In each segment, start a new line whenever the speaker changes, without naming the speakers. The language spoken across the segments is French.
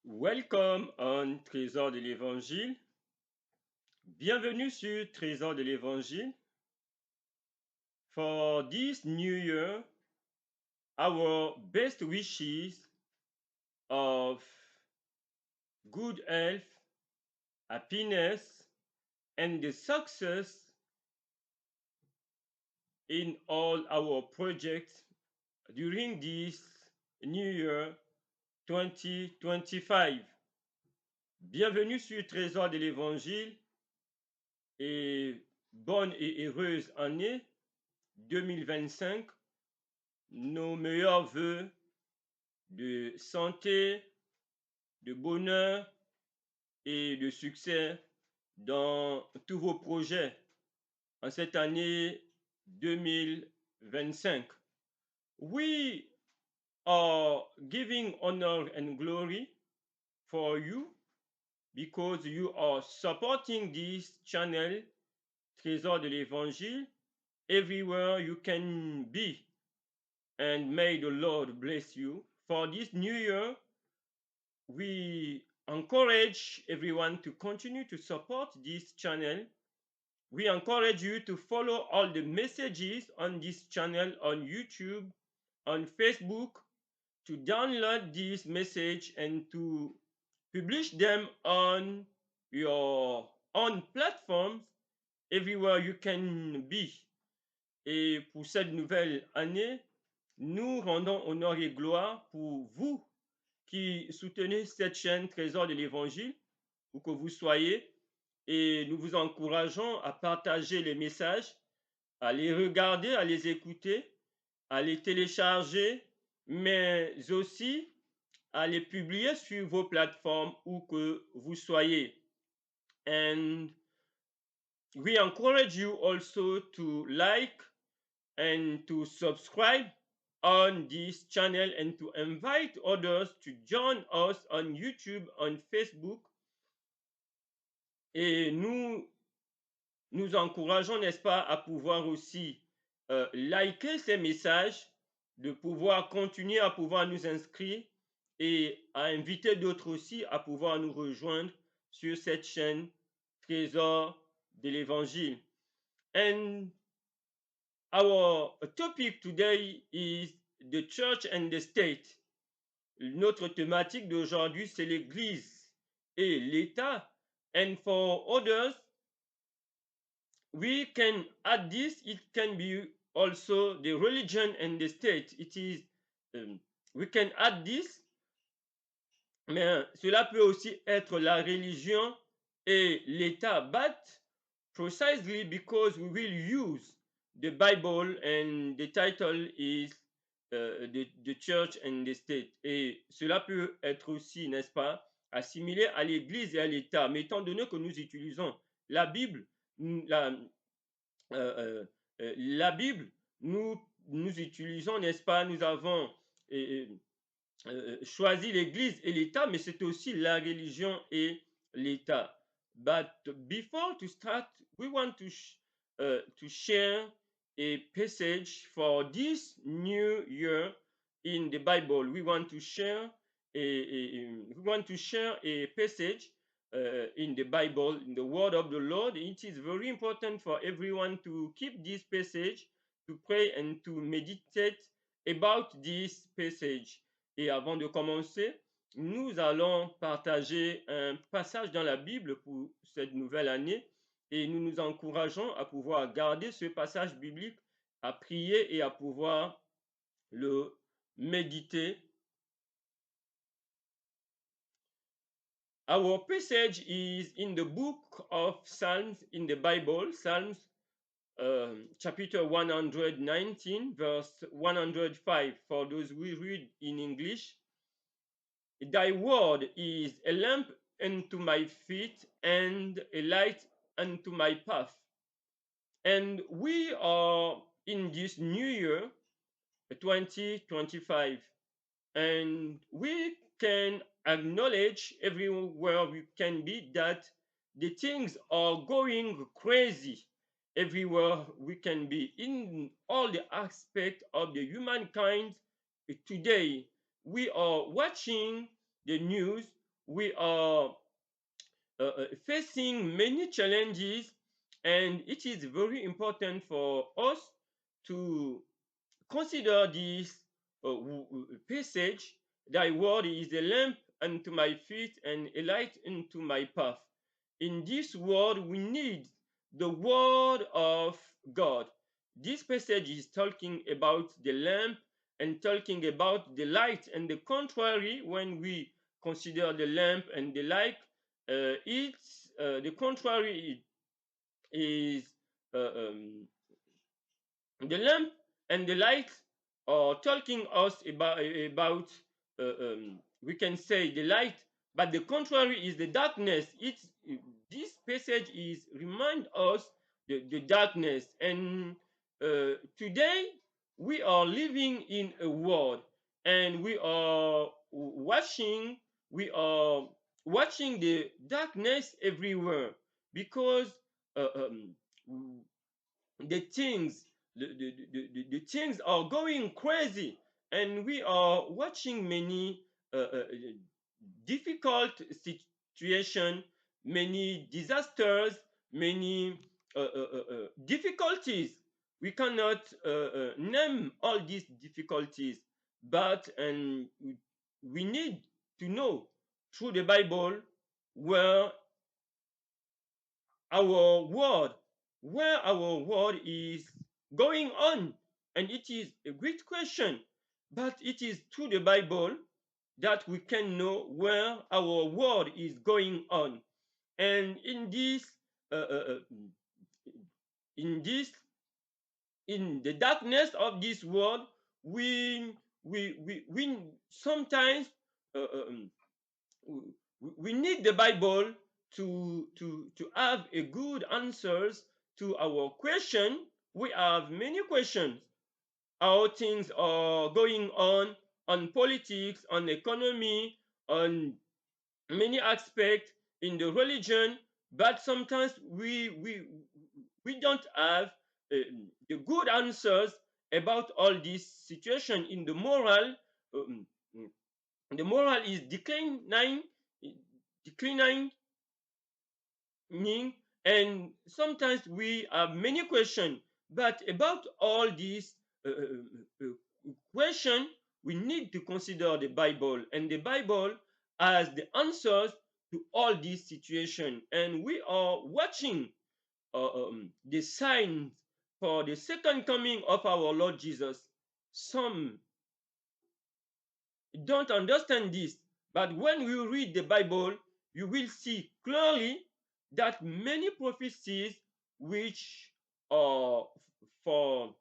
Welcome on Trésor de l'Évangile. Bienvenue sur Trésor de l'Évangile. For this new year, our best wishes of good health, happiness, and the success in all our projects during this new year 2025. Bienvenue sur Trésor de l'Évangile et bonne et heureuse année 2025. Nos meilleurs voeux de santé, de bonheur et de succès dans tous vos projets en cette année 2025. We are giving honor and glory for you because you are supporting this channel, Trésor de l'Évangile, everywhere you can be. And may the Lord bless you. For this new year, we encourage everyone to continue to support this channel. We encourage you to follow all the messages on this channel on YouTube, on Facebook, to download this message and to publish them on your own platforms everywhere you can be. Et pour cette nouvelle année, nous rendons honneur et gloire pour vous qui soutenez cette chaîne Trésor de l'Évangile, où que vous soyez, et nous vous encourageons à partager les messages, à les regarder, à les écouter, à les télécharger, mais aussi à les publier sur vos plateformes où que vous soyez. And we encourage you also to like and to subscribe on this channel and to invite others to join us on YouTube, on Facebook. Et nous encourageons, n'est-ce pas, à pouvoir aussi liker ces messages, de pouvoir continuer à pouvoir nous inscrire et à inviter d'autres aussi à pouvoir nous rejoindre sur cette chaîne Trésor de l'Évangile. And our topic today is the church and the state. Notre thématique d'aujourd'hui, c'est l'Église et l'État. And for others, we can add this, it can be also the religion and the state. It is, we can add this, mais cela peut aussi être la religion et l'État. But precisely because we will use the Bible and the title is the church and the state. Et cela peut être aussi, n'est-ce pas, assimilé à l'Église et à l'État. Mais étant donné que nous utilisons la Bible, la Bible, nous utilisons, n'est-ce pas, nous avons choisi l'Église et l'État, mais c'est aussi la religion et l'État. But before to start, we want to share a passage for this new year in the Bible. We want to share a passage in the Bible, in the Word of the Lord. It is very important for everyone to keep this passage, to pray and to meditate about this passage. Et avant de commencer, nous allons partager un passage dans la Bible pour cette nouvelle année et nous nous encourageons à pouvoir garder ce passage biblique, à prier et à pouvoir le méditer. Our passage is in the book of Psalms in the Bible, Psalms chapter 119, verse 105, for those who read in English. Thy word is a lamp unto my feet and a light unto my path. And we are in this new year, 2025, and we can acknowledge everywhere we can be that the things are going crazy everywhere we can be in all the aspects of the humankind today. We are watching the news, we are facing many challenges, and it is very important for us to consider this passage. Thy word is a lamp unto my feet and a light unto my path. In this world, we need the word of God. This passage is talking about the lamp and talking about the light, and the contrary, when we consider the lamp and the light, it's the contrary is uh, um, the lamp and the light are talking us about we can say the light, but the contrary is the darkness. It's this passage is remind us the darkness. And today we are living in a world, and we are watching the darkness everywhere, because uh, um, the things the things are going crazy, and we are watching many difficult situation, many disasters, many difficulties. We cannot name all these difficulties, but and we need to know through the Bible where our world, where our world is going on. And it is a great question, but it is through the Bible that we can know where our world is going on. And in this in the darkness of this world, we sometimes uh, uh, um, we need the Bible to have a good answers to our question. We have many questions. How things are going on politics, on economy, on many aspects in the religion, but sometimes we don't have the good answers about all this situation. In the moral, um, the moral is declining, and sometimes we have many questions. But about all these question, we need to consider the Bible, and the Bible has the answers to all these situations. And we are watching the signs for the second coming of our Lord Jesus. Some don't understand this, but when we read the Bible, you will see clearly that many prophecies which are for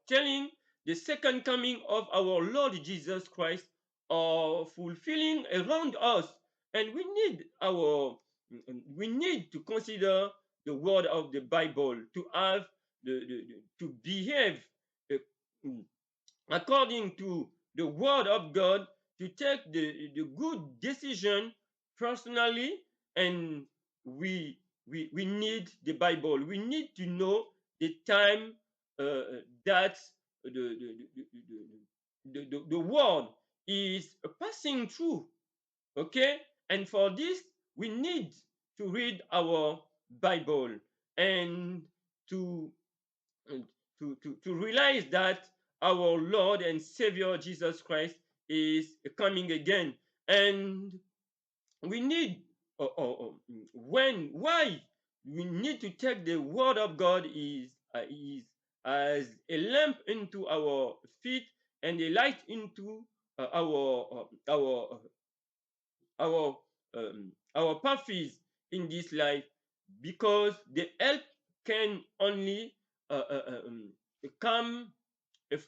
telling the second coming of our Lord Jesus Christ are fulfilling around us. And we need to consider the word of the Bible to have to behave uh, according to the word of God, to take the good decision personally. And we need the Bible. We need to know the time that the world is passing through. Okay? And for this, we need to read our Bible, and to to realize that our Lord and Savior Jesus Christ is coming again. And we need, when, why we need to take the Word of God is as a lamp into our feet and a light into our paths in this life, because the help can only come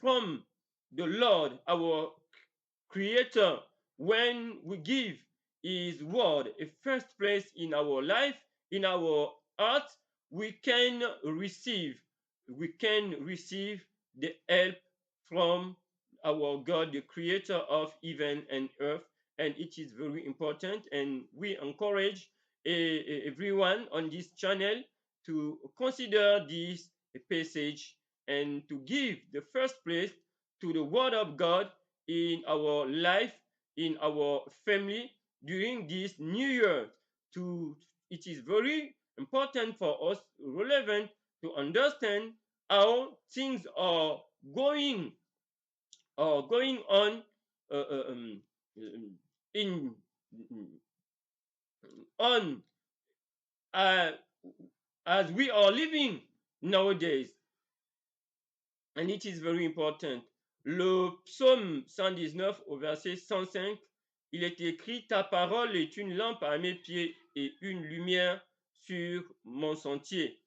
from the Lord, our Creator. When we give His word a first place in our life, in our heart, we can receive, the help from our God, the Creator of heaven and earth. And it is very important. And we encourage everyone on this channel to consider this passage and to give the first place to the Word of God in our life, in our family, during this new year. It is very important for us, relevant to understand how things are going on uh, uh, um, in on uh, as we are living nowadays. And it is very important. Le psaume 119 au verset 105, il est écrit: Ta parole est une lampe à mes pieds et une lumière sur mon sentier.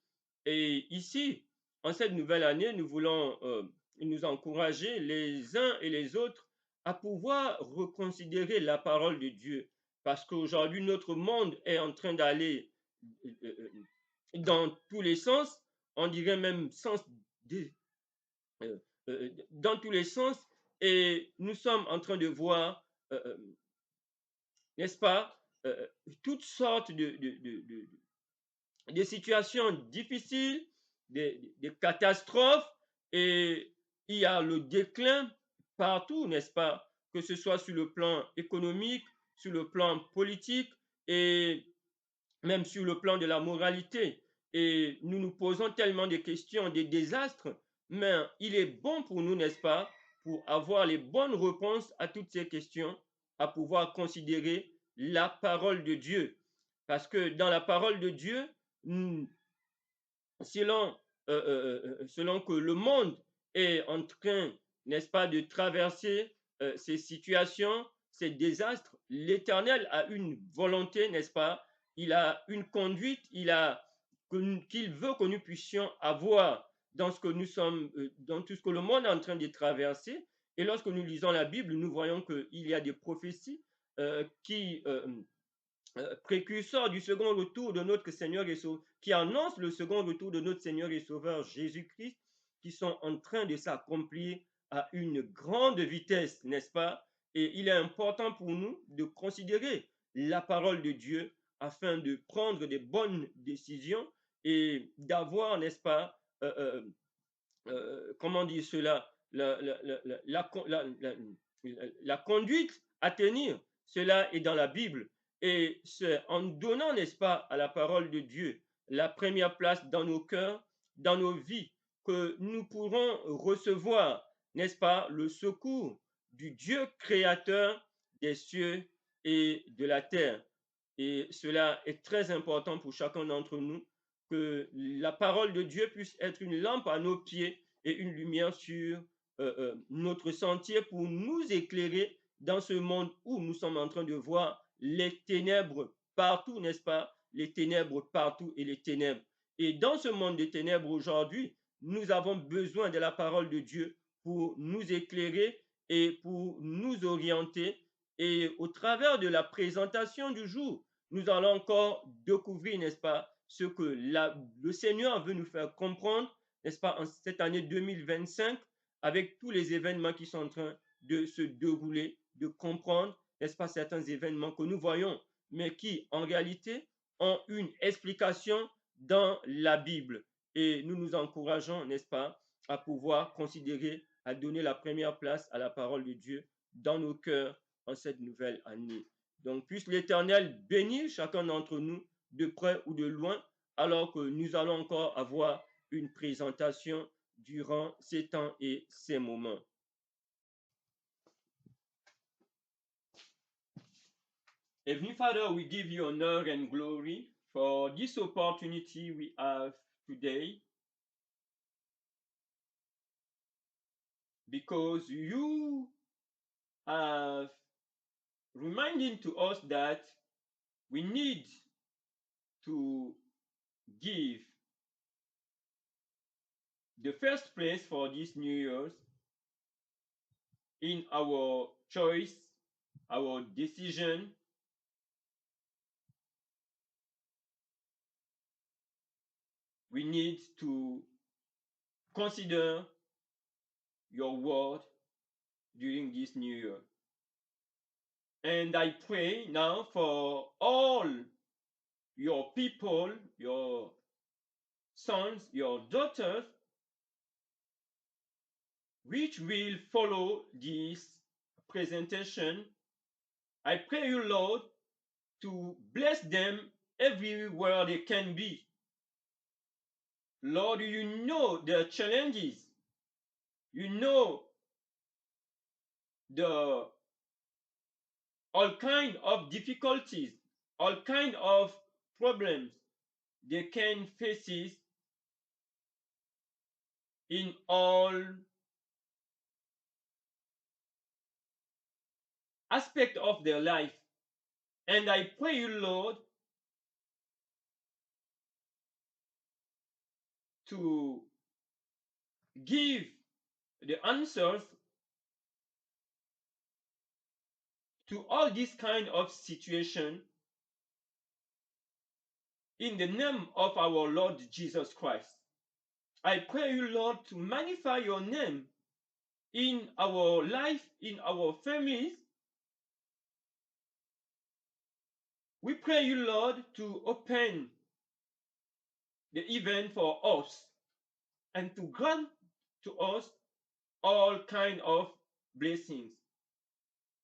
Et ici, en cette nouvelle année, nous voulons nous encourager les uns et les autres à pouvoir reconsidérer la parole de Dieu. Parce qu'aujourd'hui, notre monde est en train d'aller dans tous les sens, on dirait même sens dans tous les sens, et nous sommes en train de voir, n'est-ce pas, toutes sortes de situations difficiles, des catastrophes, et il y a le déclin partout, n'est-ce pas, que ce soit sur le plan économique, sur le plan politique et même sur le plan de la moralité. Et nous nous posons tellement de questions, des désastres, mais il est bon pour nous, n'est-ce pas, pour avoir les bonnes réponses à toutes ces questions, à pouvoir considérer la parole de Dieu. Parce que dans la parole de Dieu, selon, selon que le monde est en train, n'est-ce pas, de traverser ces situations, ces désastres, l'Éternel a une volonté, n'est-ce pas? Il a une conduite, qu'il veut que nous puissions avoir dans ce que nous sommes, dans tout ce que le monde est en train de traverser. Et lorsque nous lisons la Bible, nous voyons qu'il y a des prophéties qui précurseur du second retour de notre Seigneur et Sauveur, qui annonce le second retour de notre Seigneur et Sauveur Jésus-Christ, qui sont en train de s'accomplir à une grande vitesse, n'est-ce pas? Et il est important pour nous de considérer la parole de Dieu afin de prendre des bonnes décisions et d'avoir, n'est-ce pas, comment dire cela, la conduite à tenir. Cela est dans la Bible. Et c'est en donnant, n'est-ce pas, à la parole de Dieu la première place dans nos cœurs, dans nos vies, que nous pourrons recevoir, n'est-ce pas, le secours du Dieu créateur des cieux et de la terre. Et cela est très important pour chacun d'entre nous, que la parole de Dieu puisse être une lampe à nos pieds et une lumière sur notre sentier pour nous éclairer dans ce monde où nous sommes en train de voir les ténèbres partout, n'est-ce pas? Les ténèbres partout et les ténèbres. Et dans ce monde des ténèbres aujourd'hui, nous avons besoin de la parole de Dieu pour nous éclairer et pour nous orienter. Et au travers de la présentation du jour, nous allons encore découvrir, n'est-ce pas, ce que le Seigneur veut nous faire comprendre, n'est-ce pas, en cette année 2025, avec tous les événements qui sont en train de se dérouler, de comprendre, n'est-ce pas, certains événements que nous voyons, mais qui, en réalité, ont une explication dans la Bible. Et nous nous encourageons, n'est-ce pas, à pouvoir considérer, à donner la première place à la parole de Dieu dans nos cœurs en cette nouvelle année. Donc, puisse l'Éternel bénir chacun d'entre nous, de près ou de loin, alors que nous allons encore avoir une présentation durant ces temps et ces moments. Heavenly Father, we give you honor and glory for this opportunity we have today, because you have reminding to us that we need to give the first place for this New Year's in our choice, our decision. We need to consider your word during this new year. And I pray now for all your people, your sons, your daughters, which will follow this presentation. I pray you, Lord, to bless them everywhere they can be. Lord, you know their challenges. You know the all kind of difficulties, all kind of problems they can face in all aspect of their life. And I pray you, Lord, to give the answers to all this kind of situation in the name of our Lord Jesus Christ. I pray you, Lord, to magnify your name in our life, in our families. We pray you, Lord, to open the event for us and to grant to us all kind of blessings.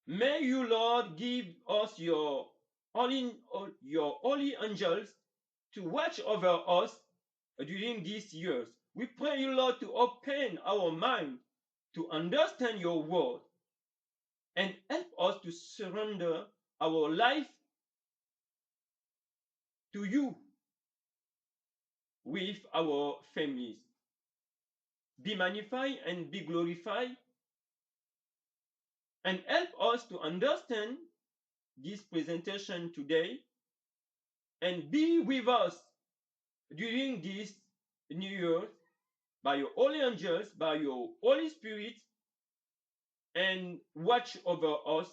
May you, Lord, give us your holy angels to watch over us during these years. We pray you, Lord, to open our mind to understand your word and help us to surrender our life to you with our families. Be magnified and be glorified and help us to understand this presentation today and be with us during this new year by your holy angels, by your Holy Spirit, and watch over us.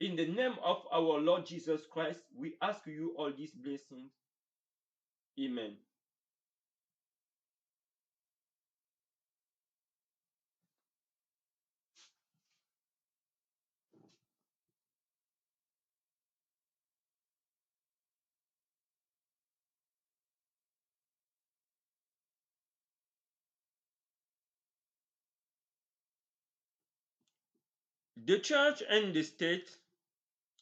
In the name of our Lord Jesus Christ, we ask you all these blessings. Amen. The church and the state,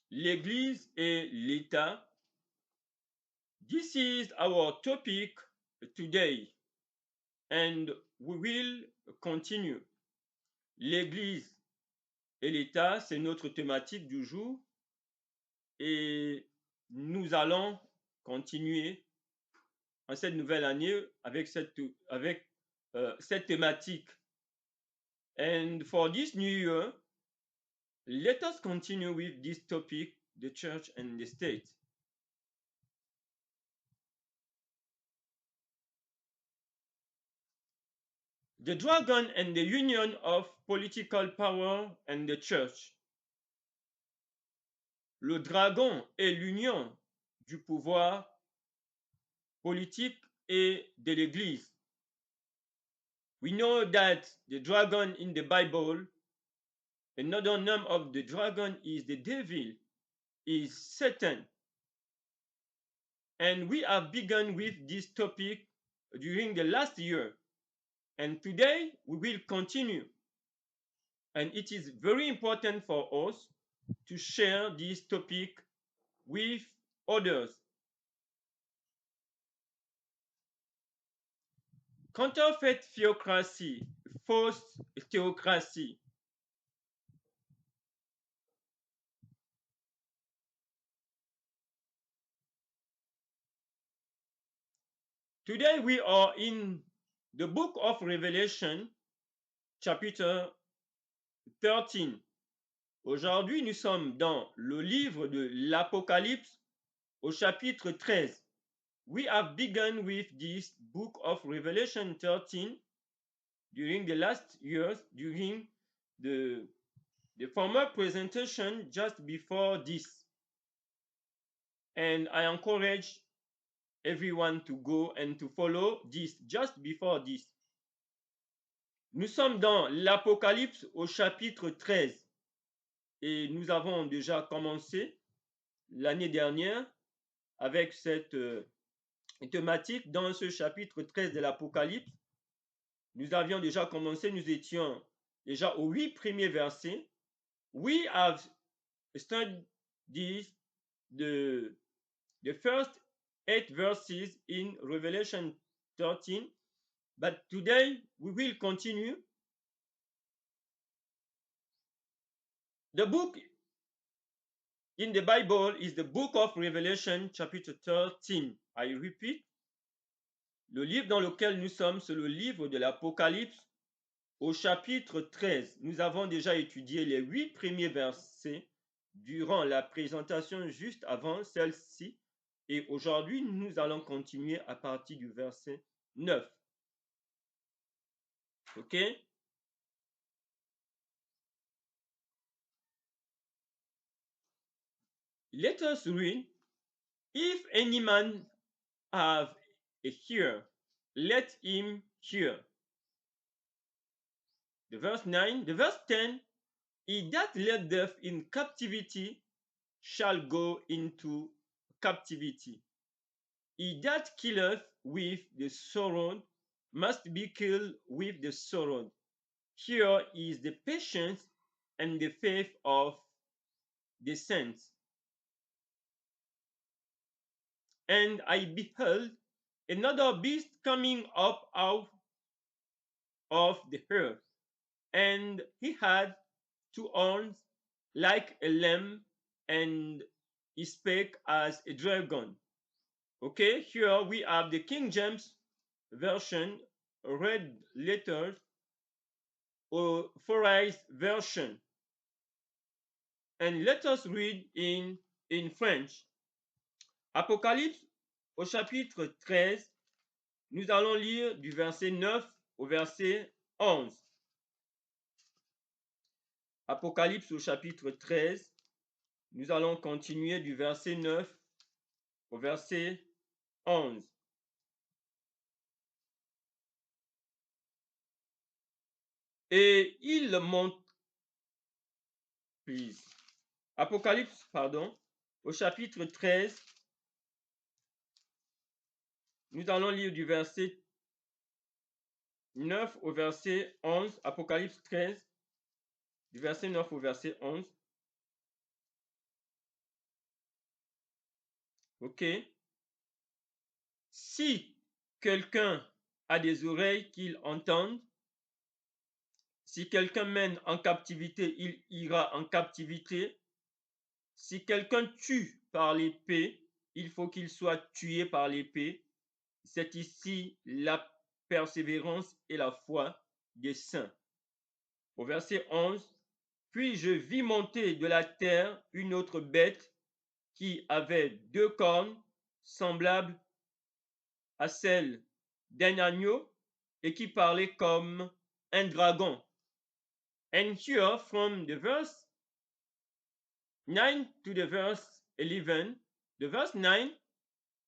l'Église et l'État. This is our topic today, and we will continue. L'Église et l'État, c'est notre thématique du jour, et nous allons continuer en cette nouvelle année avec cette thématique. And for this new year, let us continue with this topic, the church and the state. The dragon and the union of political power and the church. Le dragon est l'union du pouvoir politique et de l'Église. We know that the dragon in the Bible, another name of the dragon is the devil, is Satan. And we have begun with this topic during the last year. And today we will continue. And it is very important for us to share this topic with others. Counterfeit theocracy, false theocracy. Today we are in the book of Revelation, chapitre 13. Aujourd'hui, nous sommes dans le livre de l'Apocalypse au chapitre 13. We have begun with this book of Revelation 13 during the last years, during the former presentation just before this. And I encourage everyone to go and to follow this just before this. Nous sommes dans l'Apocalypse au chapitre 13 et nous avons déjà commencé l'année dernière avec cette thématique dans ce chapitre 13 de l'Apocalypse. Nous avions déjà commencé, nous étions déjà aux 8 premiers versets. We have studied the first 8 verses in Revelation 13, but today we will continue. The book in the Bible is the book of Revelation, chapter 13. I repeat, le livre dans lequel nous sommes, c'est le livre de l'Apocalypse au chapitre 13. Nous avons déjà étudié les 8 premiers versets durant la présentation juste avant celle-ci. Et aujourd'hui, nous allons continuer à partir du verset 9. OK? Let us read. If any man have a ear, let him hear. The verse 9, the verse 10, he that leadeth in captivity shall go into captivity. He that killeth with the sword must be killed with the sword. Here is the patience and the faith of the saints. And I beheld another beast coming up out of the earth, and he had 2 horns like a lamb, and he spake as a dragon. Okay, here we have the King James Version, red letters, or Authorized Version. And let us read in French. Apocalypse au chapitre 13, nous allons lire du verset 9 au verset 11. Apocalypse au chapitre 13, nous allons continuer du verset 9 au verset 11. Et il monte, Apocalypse, au chapitre 13, nous allons lire du verset 9 au verset 11, Apocalypse 13, du verset 9 au verset 11. OK? Si quelqu'un a des oreilles, qu'il entende. Si quelqu'un mène en captivité, il ira en captivité. Si quelqu'un tue par l'épée, il faut qu'il soit tué par l'épée. C'est ici la persévérance et la foi des saints. Au verset 11, puis je vis monter de la terre une autre bête qui avait 2 cornes semblables à celles d'un agneau et qui parlait comme un dragon. And here from the verse 9 to the verse 11, the verse 9,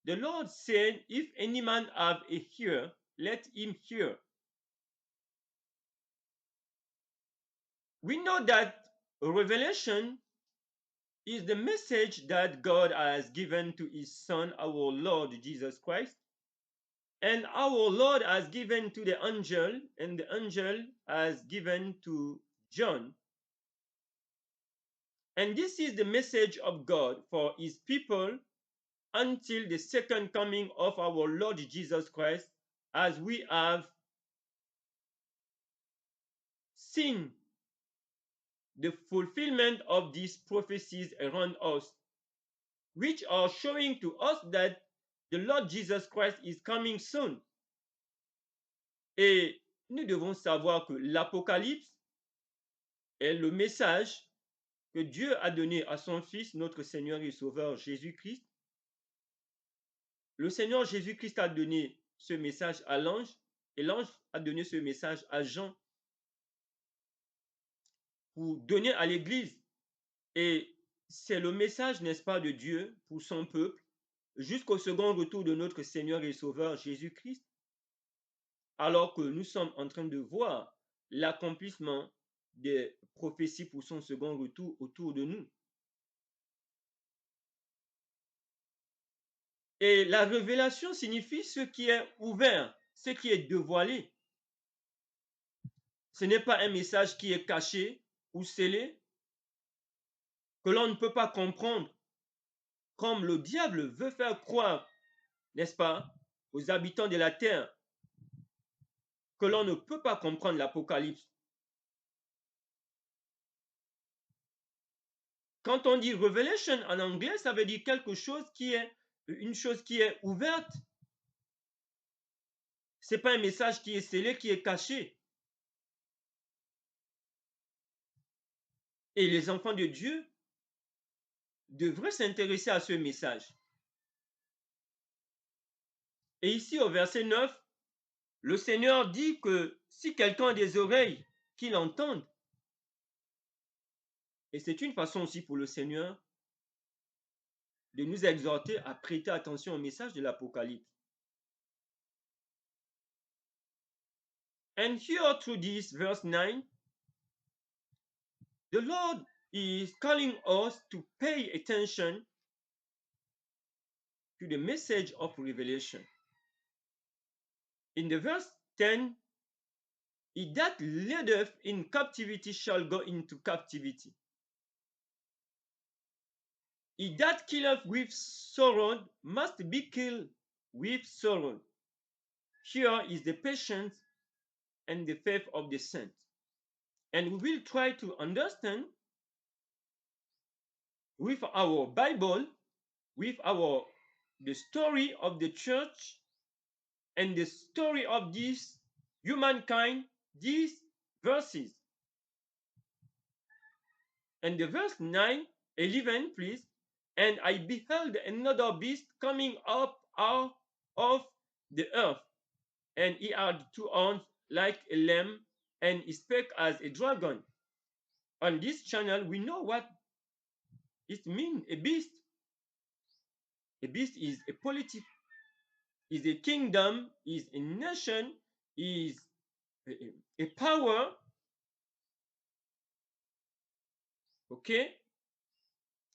the Lord said, if any man have a ear, let him hear. We know that Revelation is the message that God has given to his Son, our Lord Jesus Christ. And our Lord has given to the angel, and the angel has given to John. And this is the message of God for his people until the second coming of our Lord Jesus Christ, as we have seen the fulfillment of these prophecies around us, which are showing to us that the Lord Jesus Christ is coming soon. Et nous devons savoir que l'Apocalypse est le message que Dieu a donné à son Fils, notre Seigneur et Sauveur Jésus-Christ. Le Seigneur Jésus-Christ a donné ce message à l'ange, et l'ange a donné ce message à Jean pour donner à l'Église. Et c'est le message, n'est-ce pas, de Dieu pour son peuple, jusqu'au second retour de notre Seigneur et Sauveur Jésus-Christ, alors que nous sommes en train de voir l'accomplissement des prophéties pour son second retour autour de nous. Et la révélation signifie ce qui est ouvert, ce qui est dévoilé. Ce n'est pas un message qui est caché ou scellé. que l'on ne peut pas comprendre, comme le diable veut faire croire, n'est-ce pas, aux habitants de la terre, que l'on ne peut pas comprendre l'Apocalypse. Quand on dit revelation en anglais, ça veut dire quelque chose qui est une chose qui est ouverte. Ce n'est pas un message qui est scellé, qui est caché. Et les enfants de Dieu devraient s'intéresser à ce message. Et ici, au verset 9, le Seigneur dit que si quelqu'un a des oreilles, qu'il entende. Et c'est une façon aussi pour le Seigneur de nous exhorter à prêter attention au message de l'Apocalypse. And here through this verse 9, the Lord is calling us to pay attention to the message of revelation. In the verse 10, he that leadeth in captivity shall go into captivity. He that killeth with sword must be killed with sword. Here is the patience and the faith of the saints. And we will try to understand with our Bible, with the story of the church and the story of this humankind, these verses. And the verse 9, 11, please. And I beheld another beast coming up out of the earth, and he had two horns like a lamb, and he spake as a dragon. On this channel, we know what it means, a beast. A beast is a polity, is a kingdom, is a nation, is a power. Okay?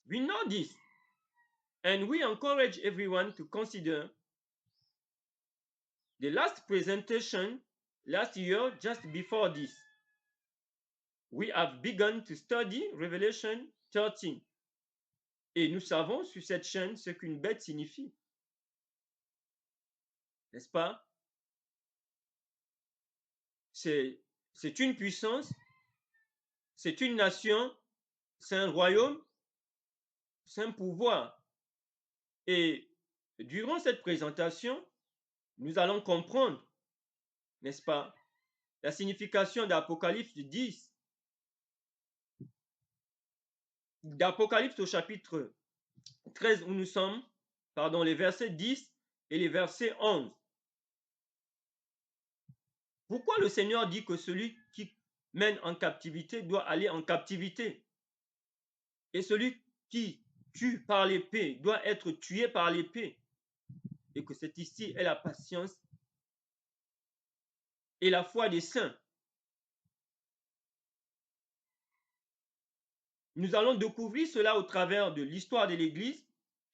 We know this. And we encourage everyone to consider the last presentation last year, just before this. We have begun to study Revelation 13. Et nous savons sur cette chaîne ce qu'une bête signifie. N'est-ce pas? C'est une puissance, c'est une nation, c'est un royaume, c'est un pouvoir. Et durant cette présentation, nous allons comprendre, n'est-ce pas, la signification d'Apocalypse 10. D'Apocalypse au chapitre 13 où nous sommes, pardon, les versets 10 et les versets 11. Pourquoi le Seigneur dit que celui qui mène en captivité doit aller en captivité? Et celui qui tue par l'épée doit être tué par l'épée. Et que c'est ici est la patience et la foi des saints. Nous allons découvrir cela au travers de l'histoire de l'Église,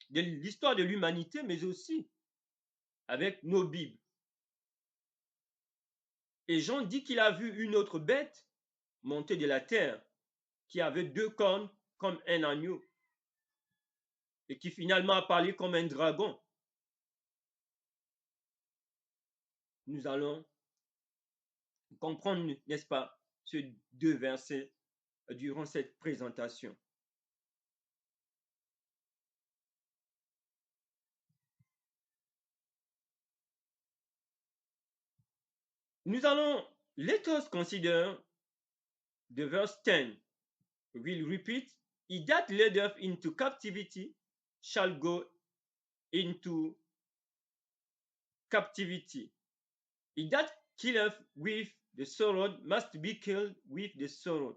de l'histoire de l'humanité, mais aussi avec nos Bibles. Et Jean dit qu'il a vu une autre bête monter de la terre, qui avait deux cornes comme un agneau, et qui finalement a parlé comme un dragon. Nous allons comprendre, n'est-ce pas, ces deux versets durant cette présentation. Nous allons, let us consider the verse 10. We'll repeat, he that leadeth into captivity shall go into captivity. He that killeth with the sword must be killed with the sword.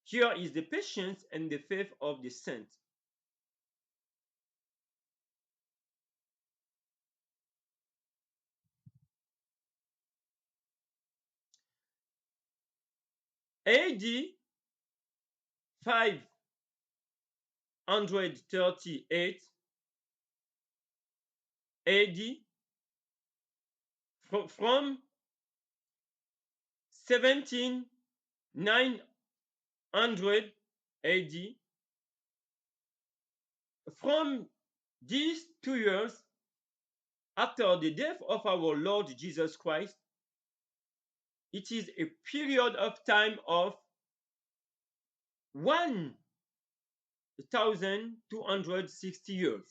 Here is the patience and the faith of the saints. AD 538 AD from 17,900 AD from these 2 years after the death of our Lord Jesus Christ, it is a period of time of 1,260 years.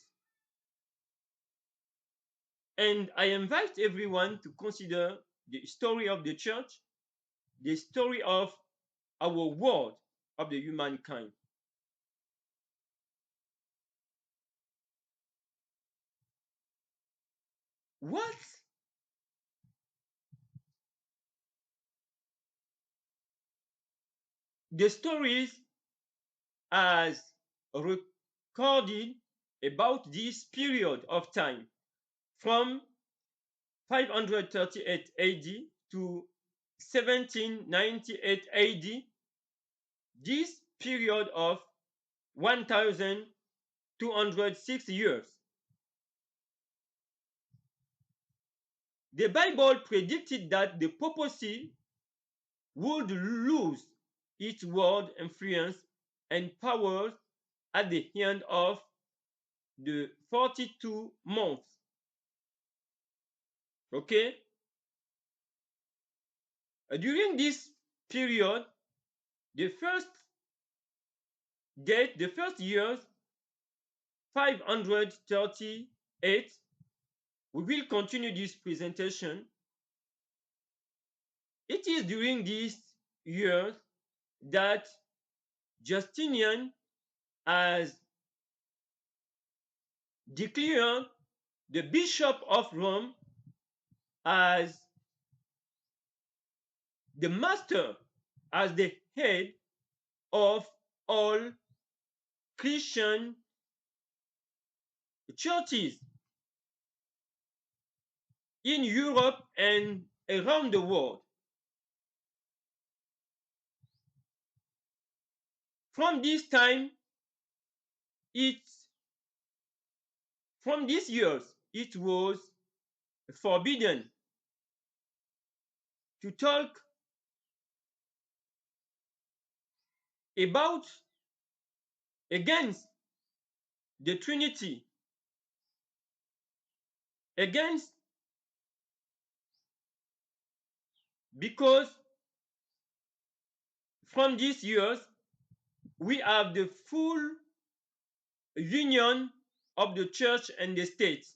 And I invite everyone to consider the story of the church, the story of our world, of the humankind. What the stories as recorded about this period of time from 538 AD to 1798 AD, this period of 1,206 years. The Bible predicted that the papacy would lose its world influence and powers at the end of the 42 months. Okay? During this period, the first date, the first years, 538, we will continue this presentation. It is during these years that Justinian has declared the Bishop of Rome as the master, as the head of all Christian churches in Europe and around the world. From this time, from these years, it was forbidden to talk about against the Trinity, against, because from these years we have the full union of the church and the state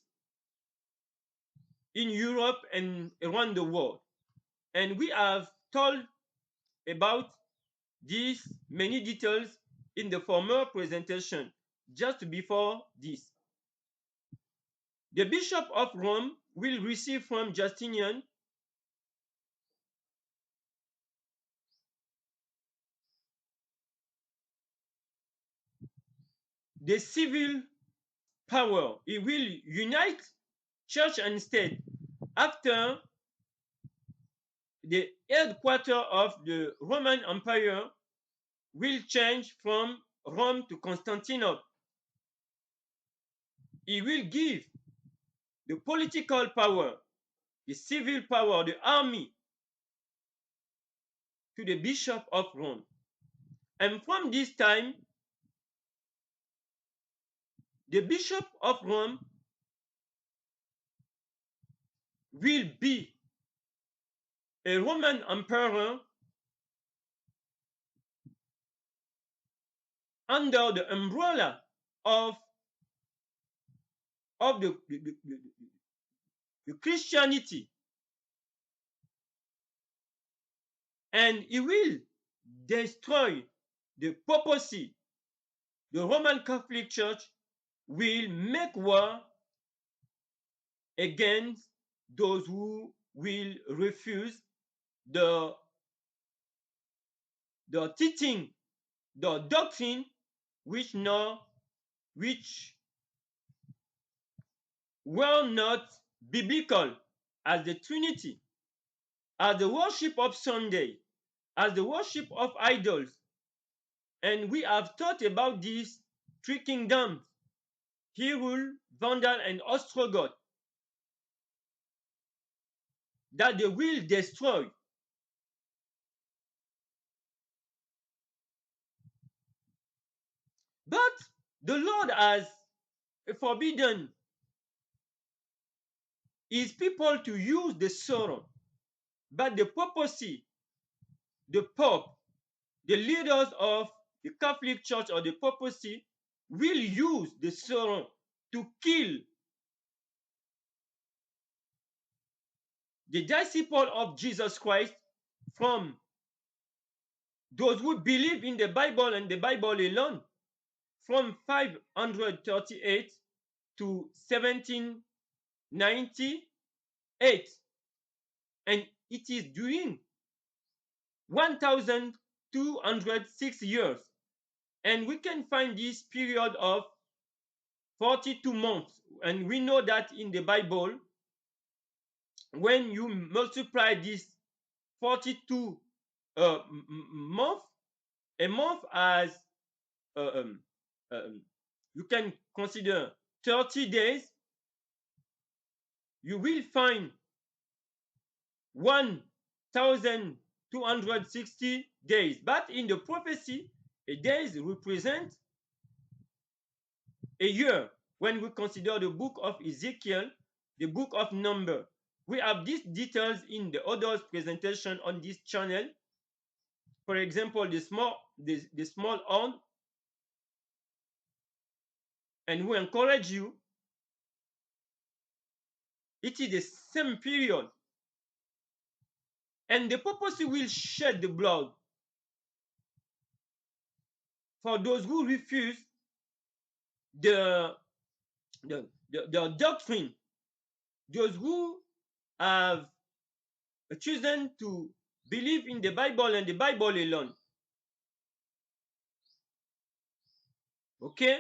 in Europe and around the world. And we have told about these many details in the former presentation just before this. The Bishop of Rome will receive from Justinian the civil power. He will unite church and state after the headquarters of the Roman Empire will change from Rome to Constantinople. He will give the political power, the civil power, the army to the Bishop of Rome. And from this time, the Bishop of Rome will be a Roman emperor under the umbrella of the Christianity, and he will destroy the papacy. The Roman Catholic Church will make war against those who will refuse the teaching, the doctrine which were not biblical, as the Trinity, as the worship of Sunday, as the worship of idols. And we have taught about these three kingdoms: Hyrule, Vandal, and Ostrogoth, that they will destroy. But the Lord has forbidden his people to use the sword, but the papacy, the Pope, the leaders of the Catholic Church or the papacy will use the sword to kill the disciple of Jesus Christ from those who believe in the Bible and the Bible alone from 538 to 1798. And it is during 1206 years. And we can find this period of 42 months. And we know that in the Bible, when you multiply this 42 month, a month as uh, um, you can consider 30 days, you will find 1260 days. But in the prophecy, a days represent a year. When we consider the book of Ezekiel, the book of Number, we have these details in the others presentation on this channel. For example, the small horn, and we encourage you. It is the same period, and the purpose will shed the blood for those who refuse the the doctrine, those who have chosen to believe in the Bible and the Bible alone. Okay?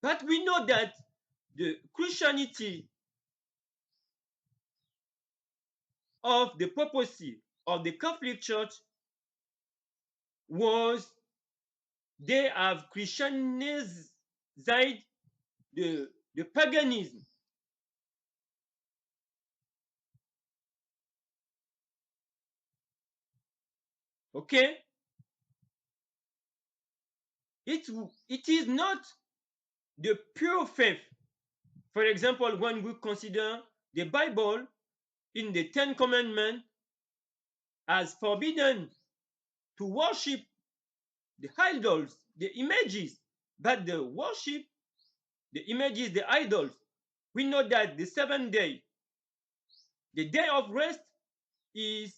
But we know that the Christianity of the papacy of the Catholic Church was they have Christianized the paganism. Okay? It is not the pure faith. For example, when we consider the Bible in the Ten Commandments as forbidden to worship the idols, the images, but the worship the images, the idols. We know that the seventh day, the day of rest, is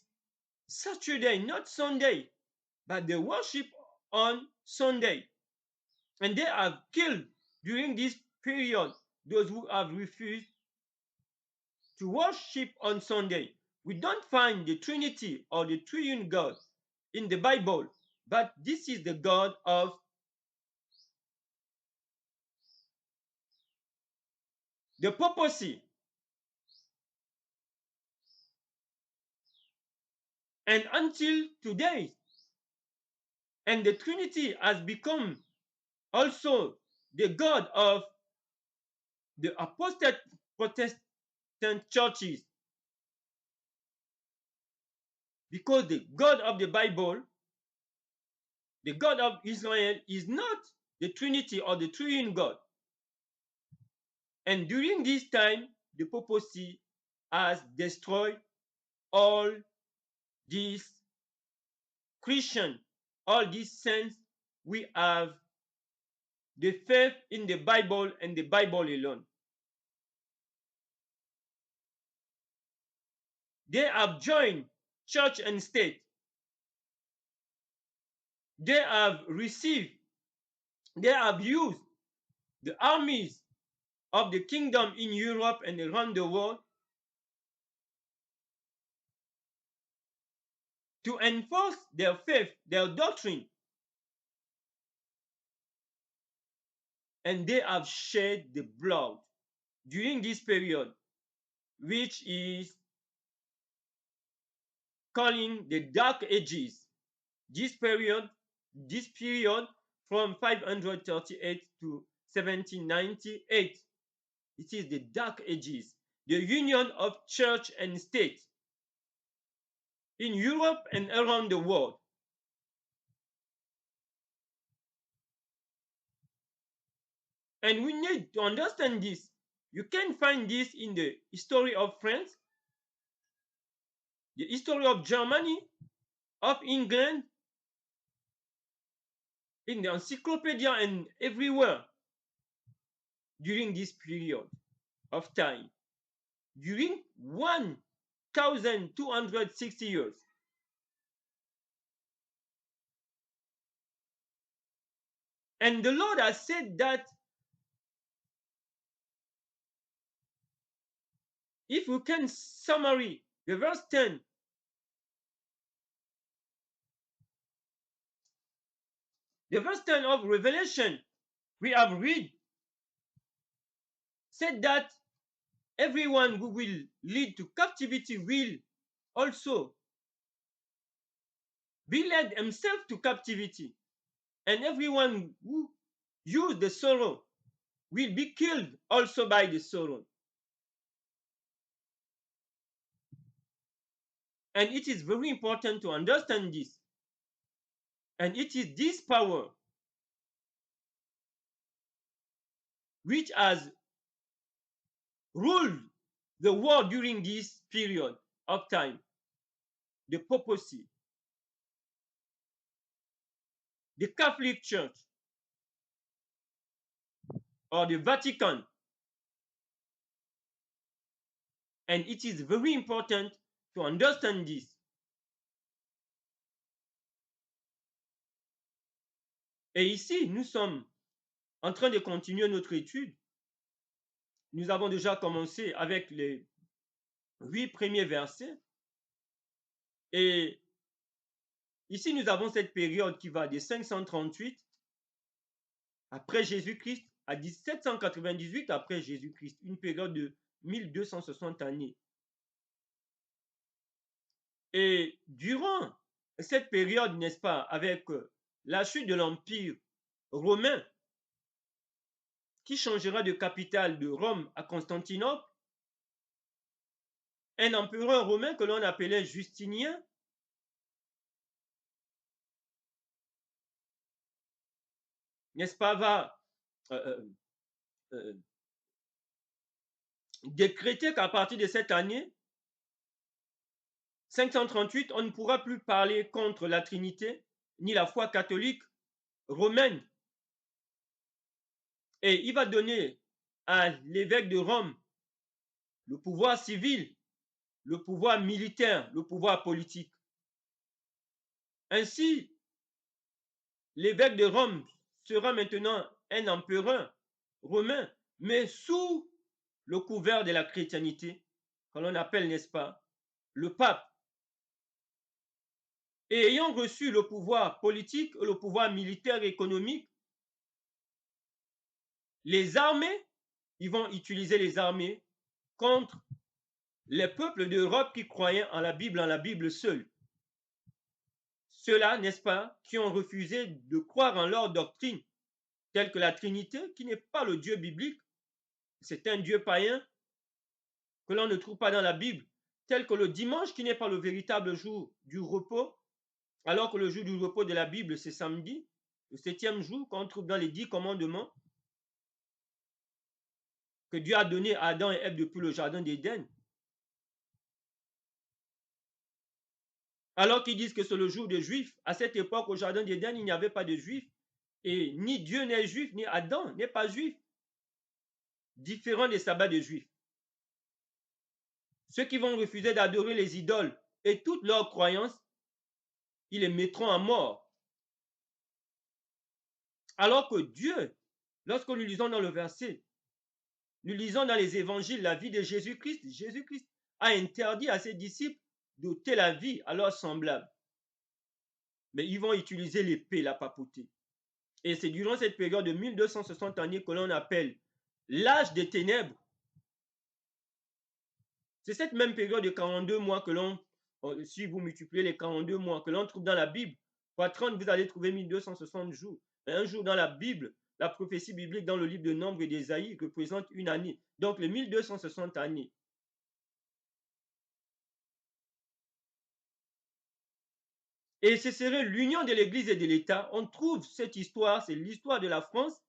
Saturday, not Sunday, but the worship on Sunday. And they have killed during this period those who have refused to worship on Sunday. We don't find the Trinity or the Triune God in the Bible, but this is the God of the papacy. And until today, and the Trinity has become also the God of the apostate Protestant churches, because the God of the Bible, the God of Israel, is not the Trinity or the Triune God. And during this time, the papacy has destroyed all these Christian, all these saints. We have the faith in the Bible and the Bible alone. They have joined church and state. They have received, they have used the armies of the kingdom in Europe and around the world to enforce their faith, their doctrine. And they have shed the blood during this period, which is calling the Dark Ages. This period from 538 to 1798, it is the Dark Ages, the union of church and state in Europe and around the world. And we need to understand this. You can find this in the history of France, the history of Germany, of England, in the encyclopedia and everywhere during this period of time, during 1,260 years. And the Lord has said that if we can summary the verse 10, the verse 10 of Revelation, we have read, said that everyone who will lead to captivity will also be led himself to captivity. And everyone who use the sorrow will be killed also by the sorrow. And it is very important to understand this. And it is this power which has ruled the world during this period of time. The papacy, the Catholic Church, or the Vatican. And it is very important to understand this. Et ici, nous sommes en train de continuer notre étude. Nous avons déjà commencé avec les 8 premiers versets. Et ici, nous avons cette période qui va de 538 après Jésus-Christ à 1798 après Jésus-Christ, une période de 1260 années. Et durant cette période, n'est-ce pas, avec la chute de l'Empire romain, qui changera de capitale de Rome à Constantinople, un empereur romain que l'on appelait Justinien, n'est-ce pas, va décréter qu'à partir de cette année, 538, on ne pourra plus parler contre la Trinité, ni la foi catholique romaine. Et il va donner à l'évêque de Rome le pouvoir civil, le pouvoir militaire, le pouvoir politique. Ainsi, l'évêque de Rome sera maintenant un empereur romain, mais sous le couvert de la chrétienté, que l'on appelle, n'est-ce pas, le pape. Et ayant reçu le pouvoir politique, le pouvoir militaire et économique, les armées, ils vont utiliser les armées contre les peuples d'Europe qui croyaient en la Bible seule. Ceux-là, n'est-ce pas, qui ont refusé de croire en leur doctrine, telle que la Trinité, qui n'est pas le Dieu biblique, c'est un Dieu païen que l'on ne trouve pas dans la Bible, tel que le dimanche, qui n'est pas le véritable jour du repos, alors que le jour du repos de la Bible, c'est samedi, le 7e jour, qu'on trouve dans les 10 commandements que Dieu a donné à Adam et Ève depuis le jardin d'Éden. Alors qu'ils disent que c'est le jour des Juifs, à cette époque, au jardin d'Éden, il n'y avait pas de Juifs. Et ni Dieu n'est juif, ni Adam n'est pas juif. Différent des sabbats des Juifs. Ceux qui vont refuser d'adorer les idoles et toutes leurs croyances, ils les mettront à mort. Alors que Dieu, lorsque nous lisons dans le verset, nous lisons dans les évangiles la vie de Jésus-Christ, Jésus-Christ a interdit à ses disciples d'ôter la vie à leurs semblables. Mais ils vont utiliser l'épée, la papauté. Et c'est durant cette période de 1260 années que l'on appelle l'âge des ténèbres. C'est cette même période de 42 mois que l'on, si vous multipliez les 42 mois que l'on trouve dans la Bible, fois 30, vous allez trouver 1260 jours. Et un jour dans la Bible, la prophétie biblique dans le livre de Nombre et d'Ésaïe représente une année. Donc les 1260 années. Et ce serait l'union de l'Église et de l'État. On trouve cette histoire, c'est l'histoire de la France,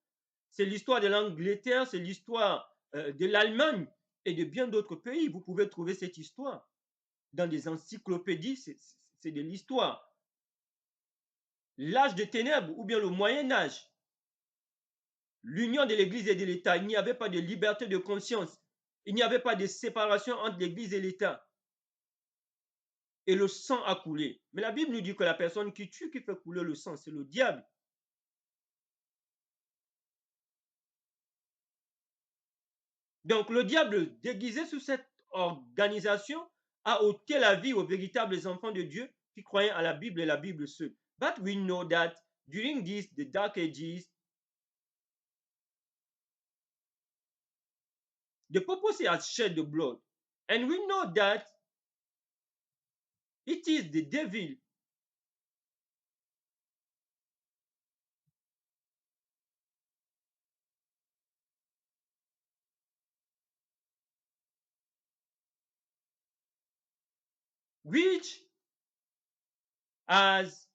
c'est l'histoire de l'Angleterre, c'est l'histoire de l'Allemagne et de bien d'autres pays. Vous pouvez trouver cette histoire dans des encyclopédies, c'est de l'histoire. L'âge des ténèbres ou bien le Moyen Âge, l'union de l'Église et de l'État, il n'y avait pas de liberté de conscience, il n'y avait pas de séparation entre l'Église et l'État. Et le sang a coulé. Mais la Bible nous dit que la personne qui tue, qui fait couler le sang, c'est le diable. Donc le diable, déguisé sous cette organisation, a ôté la vie aux véritables enfants de Dieu qui croyaient à la Bible et la Bible seule. But we know that during the dark ages, the purpose has shed the blood. And we know that it is the devil which has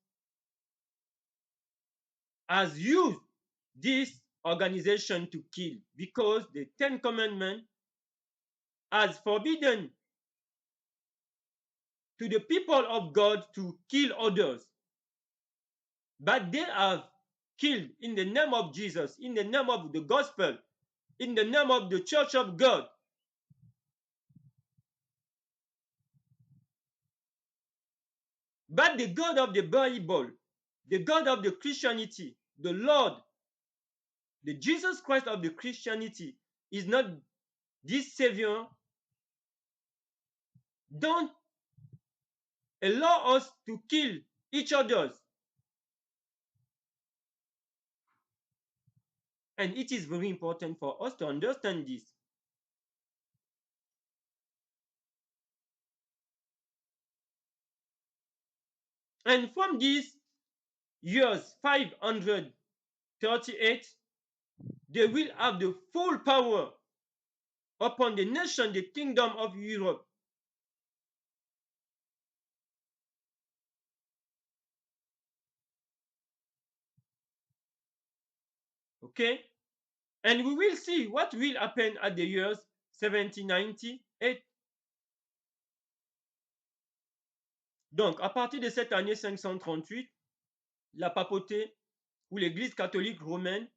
used this organization to kill, because the Ten Commandments has forbidden to the people of God to kill others. But they have killed in the name of Jesus, in the name of the gospel, in the name of the church of God. But the God of the Bible, the God of the Christianity, the Lord, the Jesus Christ of the Christianity is not this Savior. Don't allow us to kill each other. And it is very important for us to understand this. And from these years 538, they will have the full power upon the nation, the kingdom of Europe. Okay? And we will see what will happen at the years 1798. Donc, à partir de cette année 538, la papauté ou l'Église catholique romaine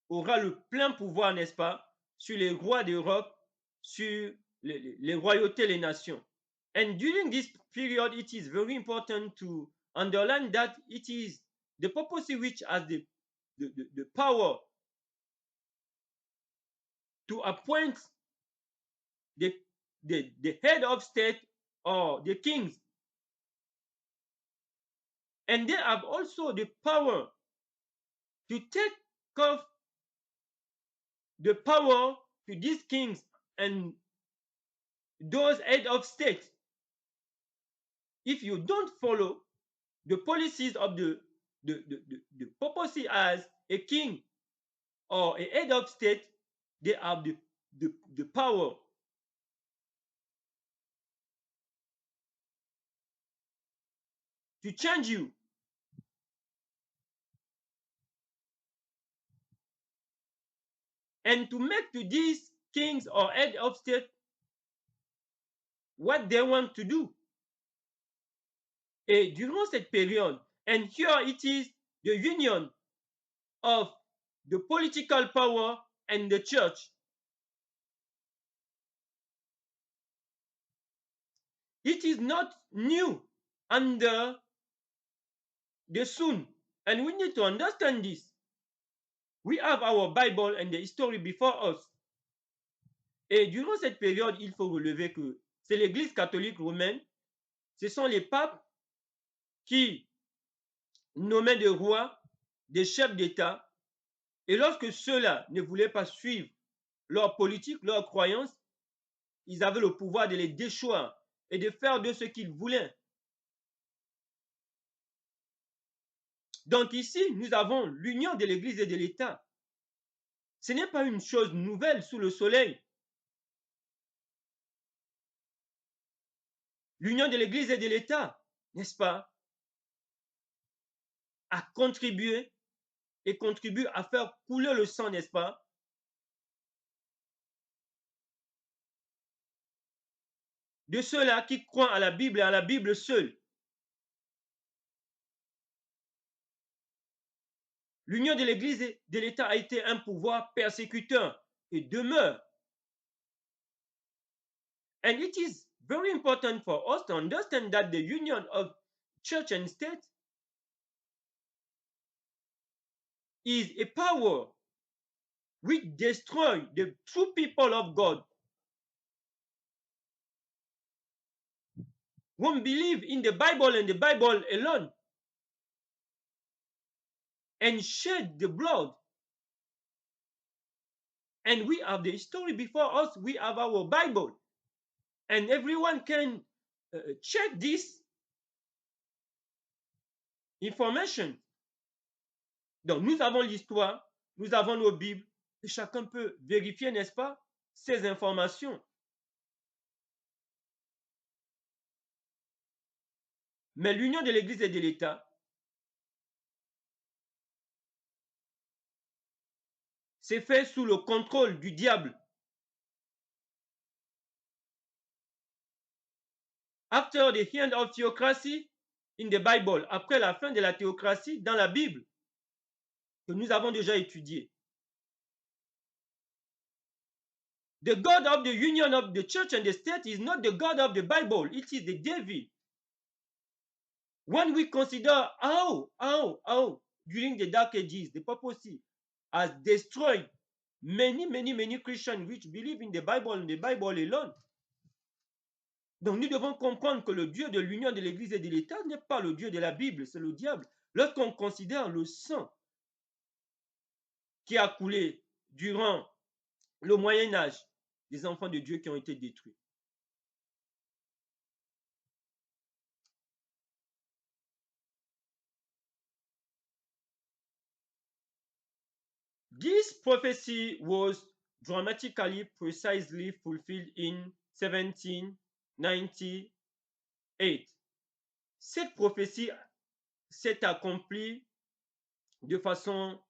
aura le plein pouvoir, n'est-ce pas, sur les rois d'Europe, sur les royautés, les nations. And during this period, it is very important to underline that it is the papacy which has the power to appoint the head of state or the kings. And they have also the power to take off the power to these kings and those head of state. If you don't follow the policies of the papacy as a king or a head of state, they have the power to change you. And to make to these kings or head of state what they want to do. Et durant cette période, and here it is the union of the political power and the church. It is not new under the sun, and we need to understand this. We have our Bible and the history before us. Et durant cette période, il faut relever que c'est l'Église catholique romaine, ce sont les papes qui nommaient des rois, des chefs d'État, et lorsque ceux-là ne voulaient pas suivre leur politique, leur croyance, ils avaient le pouvoir de les déchoir et de faire de ce qu'ils voulaient. Donc ici, nous avons l'union de l'Église et de l'État. Ce n'est pas une chose nouvelle sous le soleil. L'union de l'Église et de l'État, n'est-ce pas, a contribué et contribue à faire couler le sang, n'est-ce pas? De ceux-là qui croient à la Bible et à la Bible seule. L'union de l'Église et de l'État a été un pouvoir persécuteur et demeure. And it is very important for us to understand that the union of church and state is a power which destroys the true people of God who believe in the Bible and the Bible alone and shed the blood. And we have the history before us, we have our Bible. And everyone can check this information. Donc, nous avons l'histoire, nous avons nos Bibles, et chacun peut vérifier, n'est-ce pas, ces informations. Mais l'union de l'Église et de l'État, c'est fait sous le contrôle du diable. After the end of theocracy in the Bible, après la fin de la théocratie dans la Bible, que nous avons déjà étudié. The God of the union of the church and the state is not the God of the Bible, it is the devil. When we consider how during the Dark Ages, the papacy has destroyed many Christians which believe in the Bible and the Bible alone. Donc nous devons comprendre que le Dieu de l'union de l'Église et de l'État n'est pas le Dieu de la Bible, c'est le diable. Lorsqu'on considère le sang qui a coulé durant le Moyen Âge, des enfants de Dieu qui ont été détruits. This prophecy was dramatically precisely fulfilled in 1798. Cette prophétie s'est accomplie de façon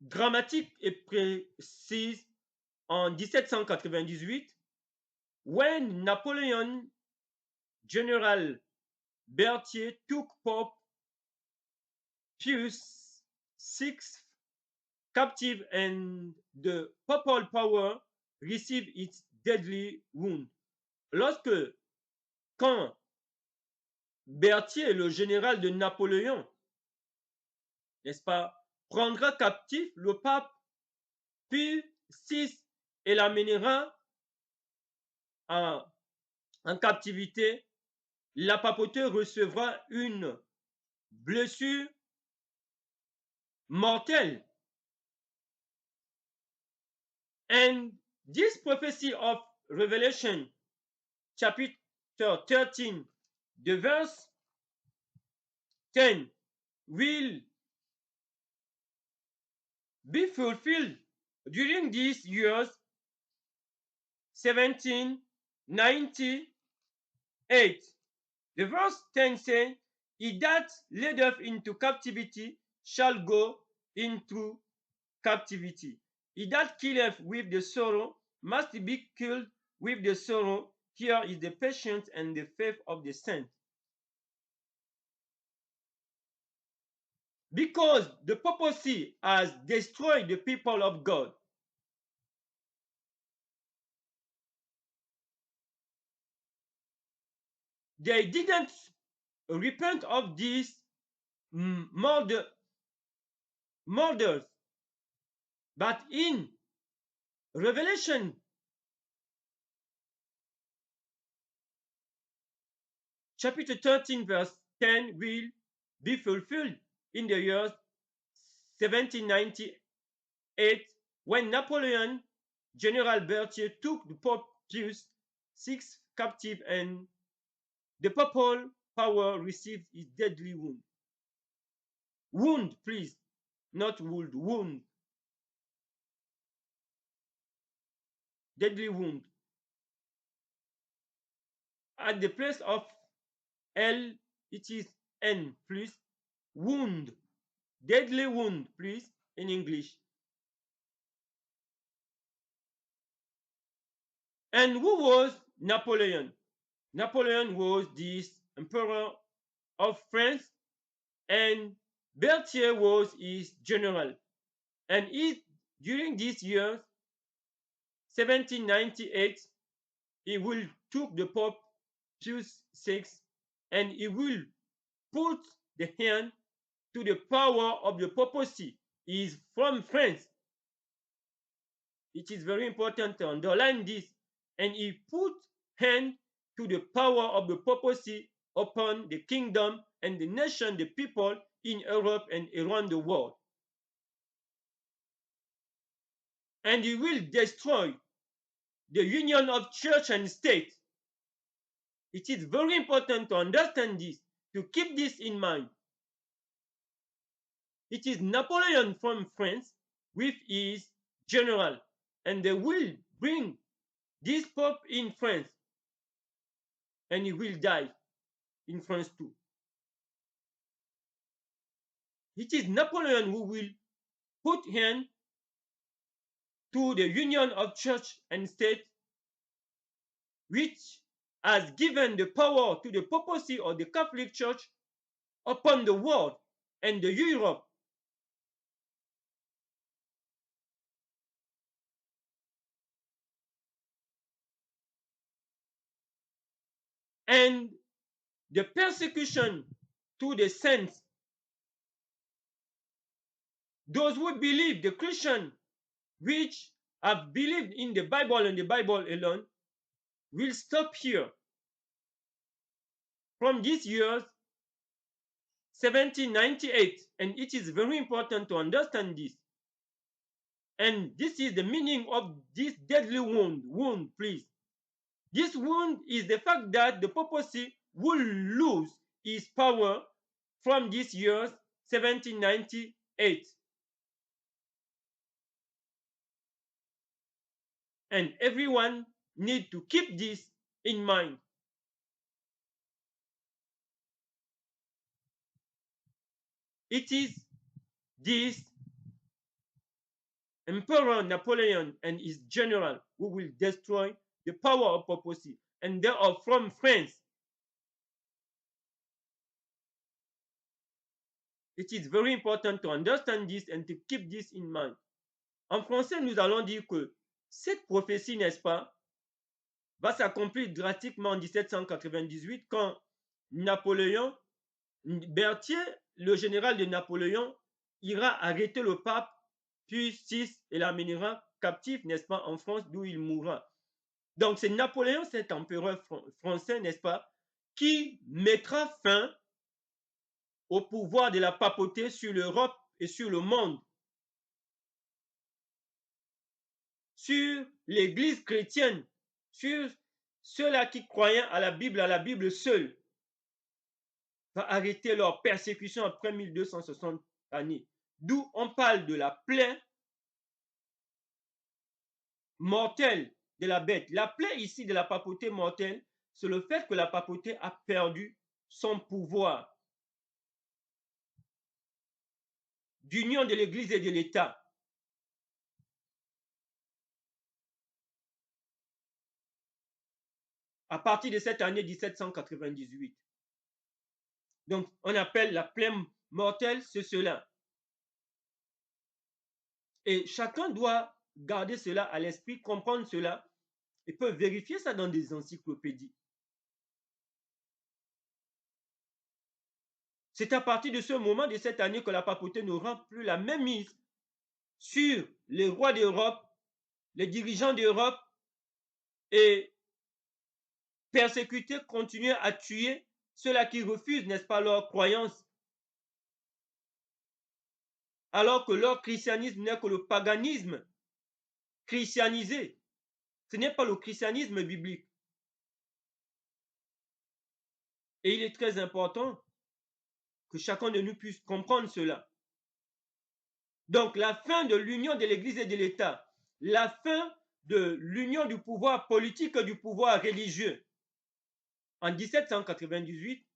dramatique et précise en 1798, when Napoleon General Berthier took Pope Pius VI captive and the papal power received its deadly wound. Quand Berthier, le général de Napoléon, n'est-ce pas, prendra captif le pape Pius VI et l'amènera en captivité, la papauté recevra une blessure mortelle. And this prophecy of Revelation chapter 13, the verse 10 will be fulfilled during these years 1798. The verse 10 says, he that leadeth into captivity shall go into captivity. He that killeth with the sorrow must be killed with the sorrow. Here is the patience and the faith of the saint. Because the papacy has destroyed the people of God, they didn't repent of these murders. But in Revelation chapter 13 verse 10 will be fulfilled in the year 1798 when Napoleon General Berthier took the Pope Pius VI captive and the papal power received its deadly wound. Wound, please, not wound, wound. Deadly wound. At the place of hell, it is N plus wound, deadly wound please in English. And who was Napoleon? Napoleon was this emperor of France, and Berthier was his general. And during these years, 1798, he will took the Pope Pius VI, and he will put the hand to the power of the papacy. He is from France. It is very important to underline this. And he put hand to the power of the papacy upon the kingdom and the nation, the people in Europe and around the world. And he will destroy the union of church and state. It is very important to understand this, to keep this in mind. It is Napoleon from France with his general, and they will bring this Pope in France, and he will die in France too. It is Napoleon who will put hand to the union of church and state, which has given the power to the papacy or the Catholic Church upon the world and the Europe. And the persecution to the saints, those who believe, the Christian, which have believed in the Bible and the Bible alone, will stop here. From these years, 1798, and it is very important to understand this. And this is the meaning of this deadly wound, please. This wound is the fact that the papacy will lose its power from these years, 1798. And everyone needs to keep this in mind. It is this Emperor Napoleon and his general who will destroy the power of papacy, and they are from France. It is very important to understand this and to keep this in mind. En français, nous allons dire que cette prophétie, n'est-ce pas, va s'accomplir drastiquement en 1798 quand Napoléon, Berthier, le général de Napoléon, ira arrêter le pape Pius VI et l'amènera captif, n'est-ce pas, en France, d'où il mourra. Donc c'est Napoléon, cet empereur français, n'est-ce pas, qui mettra fin au pouvoir de la papauté sur l'Europe et sur le monde, sur l'Église chrétienne, sur ceux-là qui croyaient à la Bible seule, va arrêter leur persécution après 1260 années. D'où on parle de la plaie mortelle de la bête. La plaie ici de la papauté mortelle, c'est le fait que la papauté a perdu son pouvoir d'union de l'Église et de l'État. À partir de cette année 1798. Donc, on appelle la plaie mortelle, c'est cela. Et chacun doit garder cela à l'esprit, comprendre cela, et peut vérifier ça dans des encyclopédies. C'est à partir de ce moment de cette année que la papauté n'aura plus la même mise sur les rois d'Europe, les dirigeants d'Europe, et persécuter, continuer à tuer ceux-là qui refusent, n'est-ce pas, leur croyance, alors que leur christianisme n'est que le paganisme christianisé. Ce n'est pas le christianisme biblique. Et il est très important que chacun de nous puisse comprendre cela. Donc, la fin de l'union de l'Église et de l'État, la fin de l'union du pouvoir politique et du pouvoir religieux. En 1798,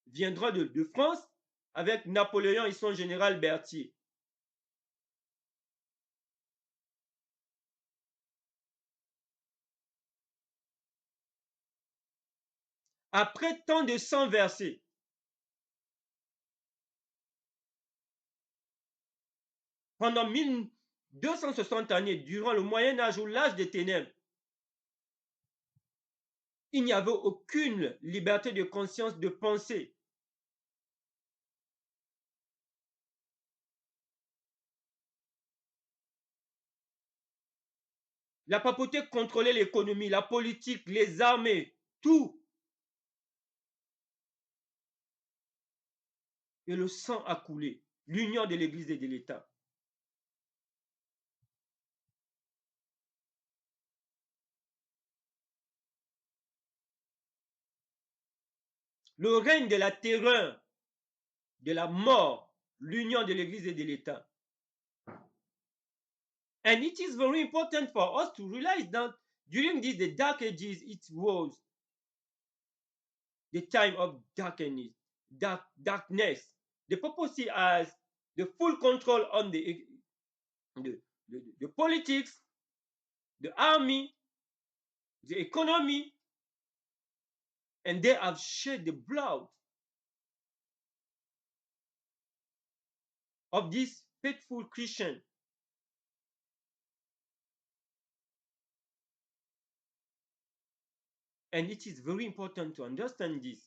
viendra de France avec Napoléon et son général Berthier. Après tant de sang versé, pendant 1260 années, durant le Moyen Âge ou l'âge des ténèbres, il n'y avait aucune liberté de conscience, de pensée. La papauté contrôlait l'économie, la politique, les armées, tout. Et le sang a coulé. L'union de l'Église et de l'État. Le règne de la terreur, de la mort, l'union de l'Église et de l'État. And it is very important for us to realize that during the Dark Ages, it was the time of darkness. The papacy has the full control on the politics, the army, the economy, and they have shed the blood of this faithful Christian. And it is very important to understand this.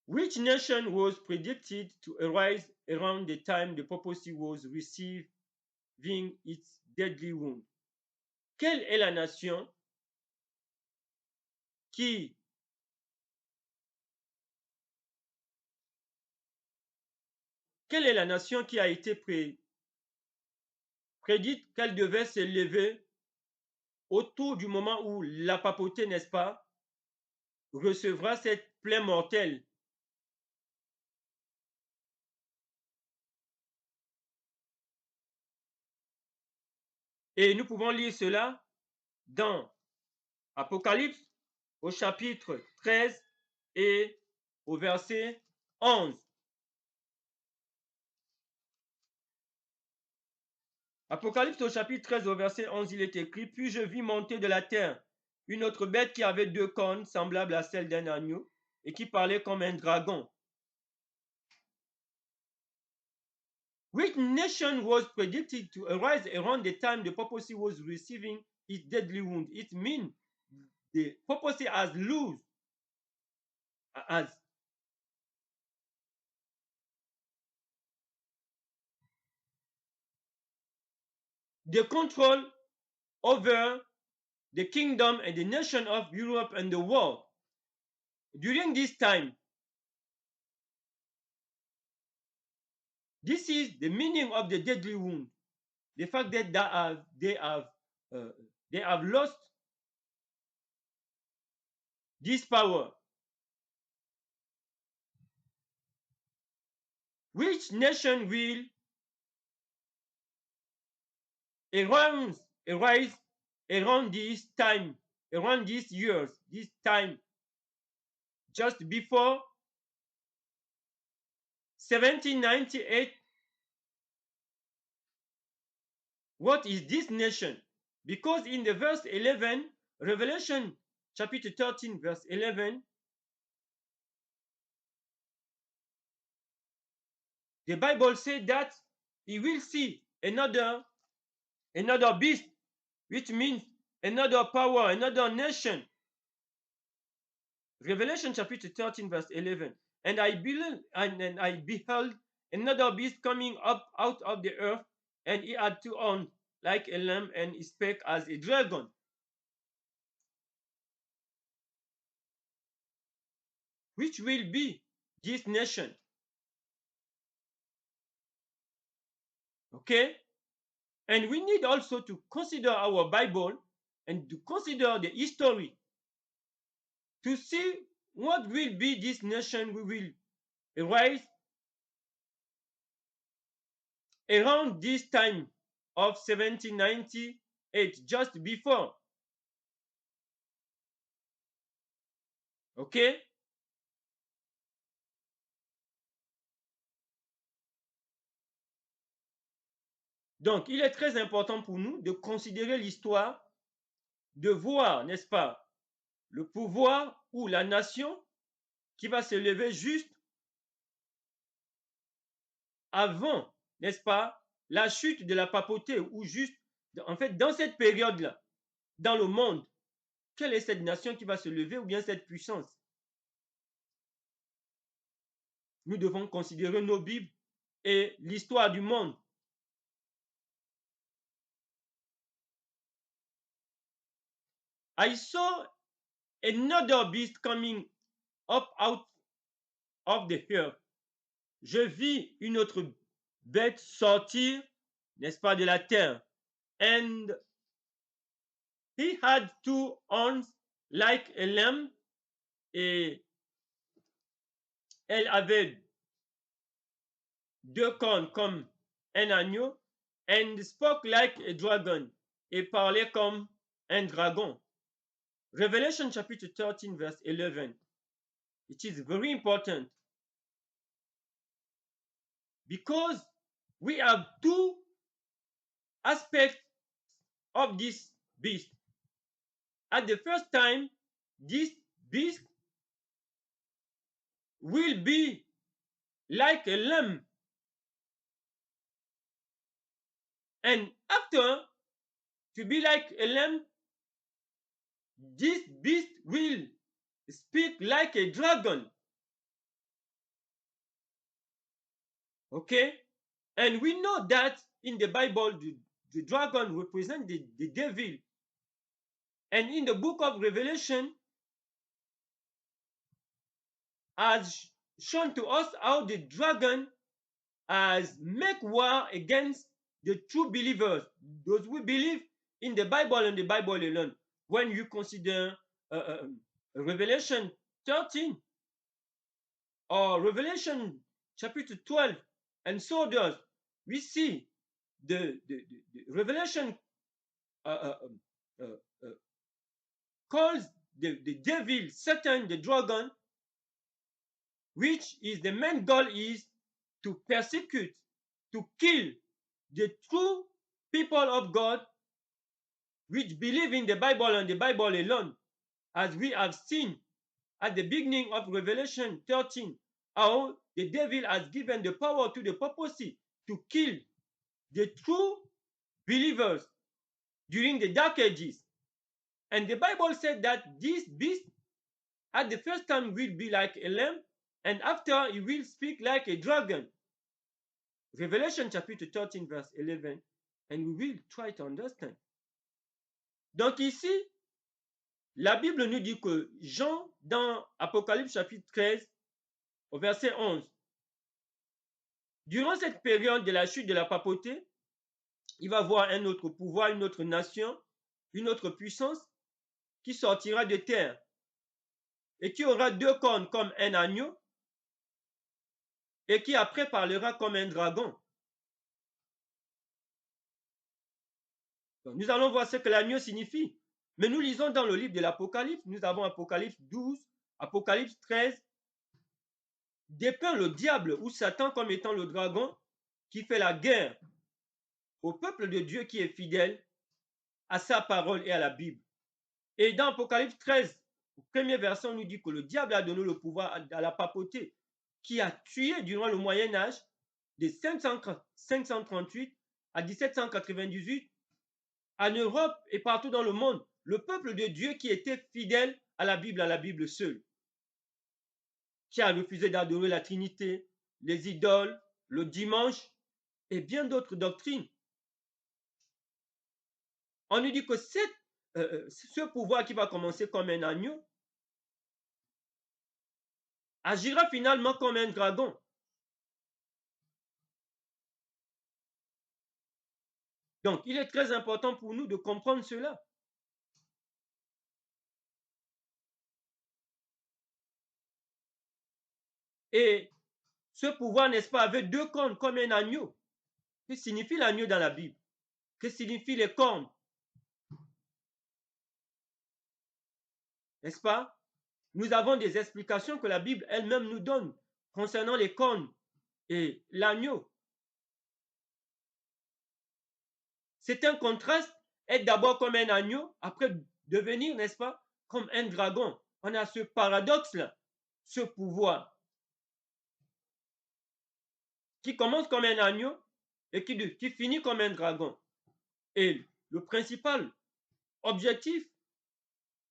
Which nation was predicted to arise around the time the papacy was receiving its deadly wound? Quelle est la nation qui quelle est la nation qui a été prédite qu'elle devait s'élever autour du moment où la papauté, n'est-ce pas, recevra cette plaie mortelle? Et nous pouvons lire cela dans Apocalypse au chapitre 13 et au verset 11. Apocalypse au chapitre 13 au verset 11, il est écrit: Puis je vis monter de la terre une autre bête qui avait deux cornes semblables à celles d'un agneau et qui parlait comme un dragon. Which nation was predicted to arise around the time the papacy was receiving its deadly wound? It means the papacy has the control over the kingdom and the nation of Europe and the world. During this time, this is the meaning of the deadly wound. The fact that they have lost this power. Which nation will arise around this time, around these years, this time, just before 1798? What is this nation? Because in the verse 11, Revelation chapter 13, verse 11, the Bible said that he will see another beast, which means another power, another nation. Revelation chapter 13, verse 11. And I beheld another beast coming up out of the earth, and he had two horns like a lamb, and he spake as a dragon. Which will be this nation? Okay? And we need also to consider our Bible and to consider the history to see what will be this nation we will arise around this time of 1798, just before. Okay? Donc, il est très important pour nous de considérer l'histoire, de voir, n'est-ce pas, le pouvoir ou la nation qui va se lever juste avant, n'est-ce pas, la chute de la papauté ou juste, en fait, dans cette période-là, dans le monde, quelle est cette nation qui va se lever ou bien cette puissance? Nous devons considérer nos Bibles et l'histoire du monde. I saw another beast coming up out of the earth. Je vis une autre bête sortir, n'est-ce pas, de la terre. And he had two horns like a lamb. Et elle avait deux cornes comme un agneau. And spoke like a dragon. Et parlait comme un dragon. Revelation chapitre 13 verse 11. It is very important because we have two aspects of this beast. At the first time, this beast will be like a lamb. And after to be like a lamb, this beast will speak like a dragon. Okay? And we know that in the Bible, the dragon represents the devil. And in the book of Revelation, has shown to us how the dragon has make war against the true believers, those who believe in the Bible and the Bible alone. When you consider Revelation 13 or Revelation chapter 12 and so does, we see the Revelation calls the devil, Satan, the dragon, which is the main goal is to persecute, to kill the true people of God which believe in the Bible and the Bible alone, as we have seen at the beginning of Revelation 13, how the devil has given the power to the papacy to kill the true believers during the Dark Ages. And the Bible said that this beast at the first time will be like a lamb, and after he will speak like a dragon. Revelation chapter 13 verse 11, and we will try to understand. Donc ici, la Bible nous dit que Jean, dans Apocalypse chapitre 13, au verset 11, durant cette période de la chute de la papauté, il va voir un autre pouvoir, une autre nation, une autre puissance qui sortira de terre et qui aura deux cornes comme un agneau et qui après parlera comme un dragon. Donc, nous allons voir ce que l'agneau signifie. Mais nous lisons dans le livre de l'Apocalypse, nous avons Apocalypse 12, Apocalypse 13, dépeint le diable ou Satan comme étant le dragon qui fait la guerre au peuple de Dieu qui est fidèle à sa parole et à la Bible. Et dans Apocalypse 13, au premier verset, on nous dit que le diable a donné le pouvoir à la papauté qui a tué durant le Moyen Âge de 538 à 1798 en Europe et partout dans le monde, le peuple de Dieu qui était fidèle à la Bible seule, qui a refusé d'adorer la Trinité, les idoles, le dimanche et bien d'autres doctrines. On nous dit que ce pouvoir qui va commencer comme un agneau agira finalement comme un dragon. Donc, il est très important pour nous de comprendre cela. Et ce pouvoir, n'est-ce pas, avait deux cornes comme un agneau. Que signifie l'agneau dans la Bible? Que signifient les cornes? N'est-ce pas? Nous avons des explications que la Bible elle-même nous donne concernant les cornes et l'agneau. C'est un contraste, être d'abord comme un agneau, après devenir, n'est-ce pas, comme un dragon. On a ce paradoxe-là, ce pouvoir qui commence comme un agneau et qui finit comme un dragon. Et le principal objectif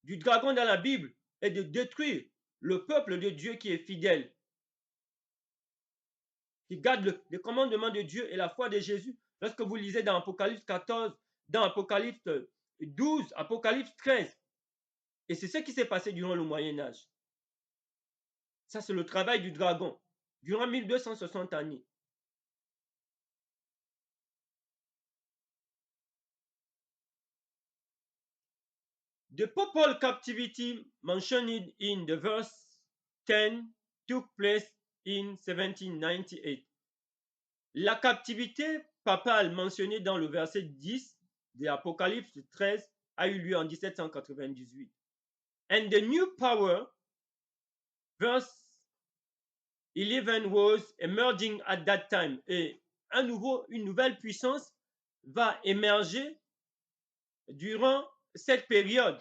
du dragon dans la Bible est de détruire le peuple de Dieu qui est fidèle, qui garde les commandements de Dieu et la foi de Jésus. Lorsque vous lisez dans Apocalypse 14, dans Apocalypse 12, Apocalypse 13, et c'est ce qui s'est passé durant le Moyen-Âge. Ça, c'est le travail du dragon durant 1260 années. The papal captivity mentioned in the verse 10 took place in 1798. La captivité papale mentionnée dans le verset 10 de l'Apocalypse 13 a eu lieu en 1798. And the new power, verse 11, was emerging at that time. Et une nouvelle puissance va émerger durant cette période.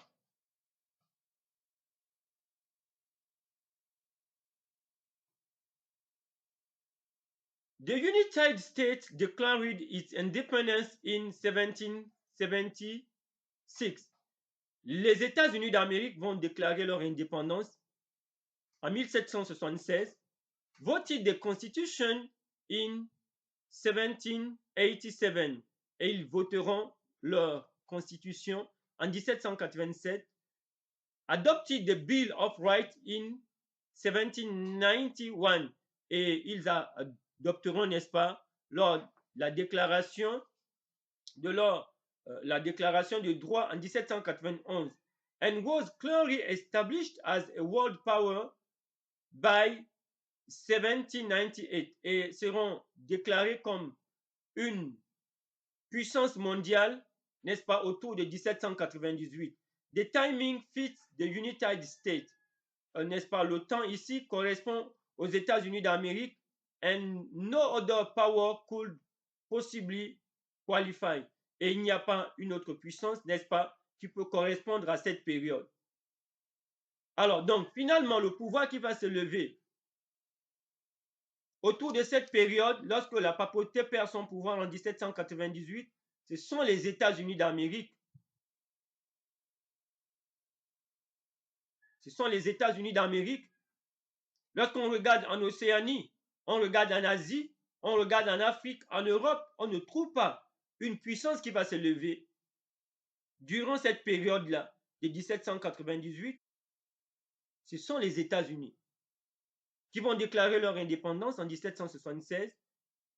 The United States declared its independence in 1776. Les États-Unis d'Amérique vont déclarer leur indépendance en 1776. Voted the Constitution in 1787 et ils voteront leur constitution en 1787. Adopted the Bill of Rights in 1791 et ils adopteront, n'est-ce pas, la déclaration de droit en 1791 and was clearly established as a world power by 1798 et seront déclarés comme une puissance mondiale, n'est-ce pas, autour de 1798. The timing fits the United States. N'est-ce pas, le temps ici correspond aux États-Unis d'Amérique and no other power could possibly qualify. Et il n'y a pas une autre puissance, n'est-ce pas, qui peut correspondre à cette période. Alors, donc, finalement, le pouvoir qui va se lever autour de cette période, lorsque la papauté perd son pouvoir en 1798, ce sont les États-Unis d'Amérique. Ce sont les États-Unis d'Amérique. Lorsqu'on regarde en Océanie, on regarde en Asie, on regarde en Afrique, en Europe, on ne trouve pas une puissance qui va se lever durant cette période-là de 1798. Ce sont les États-Unis qui vont déclarer leur indépendance en 1776,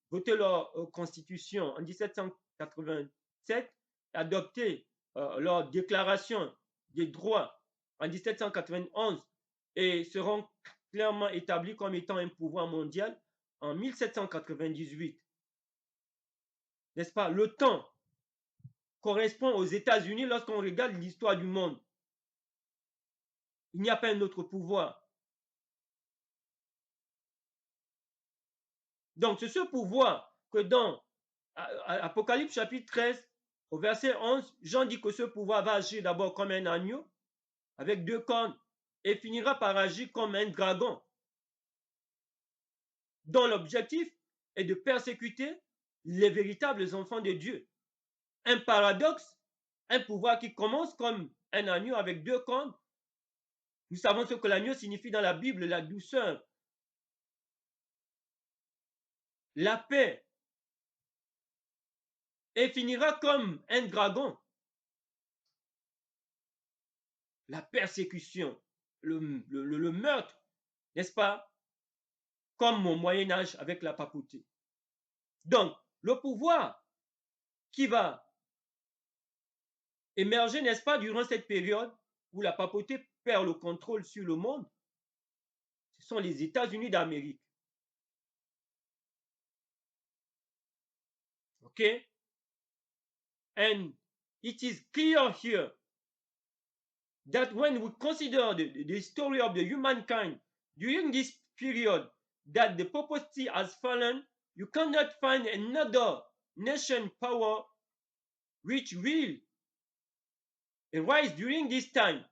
voter leur constitution en 1787, adopter leur déclaration des droits en 1791 et seront clairement établis comme étant un pouvoir mondial en 1798. N'est-ce pas? Le temps correspond aux États-Unis lorsqu'on regarde l'histoire du monde. Il n'y a pas un autre pouvoir. Donc, c'est ce pouvoir que dans Apocalypse chapitre 13, au verset 11, Jean dit que ce pouvoir va agir d'abord comme un agneau avec 2 cornes et finira par agir comme un dragon, dont l'objectif est de persécuter les véritables enfants de Dieu. Un paradoxe, un pouvoir qui commence comme un agneau avec 2 cornes. Nous savons ce que l'agneau signifie dans la Bible, la douceur, la paix, et finira comme un dragon. La persécution, le meurtre, n'est-ce pas? Comme au Moyen-Âge avec la papauté. Donc, le pouvoir qui va émerger, n'est-ce pas, durant cette période où la papauté perd le contrôle sur le monde, ce sont les États-Unis d'Amérique. Okay? And it is clear here that when we consider the story of the humankind during this period, that the papacy has fallen, you cannot find another nation power which will arise during this time.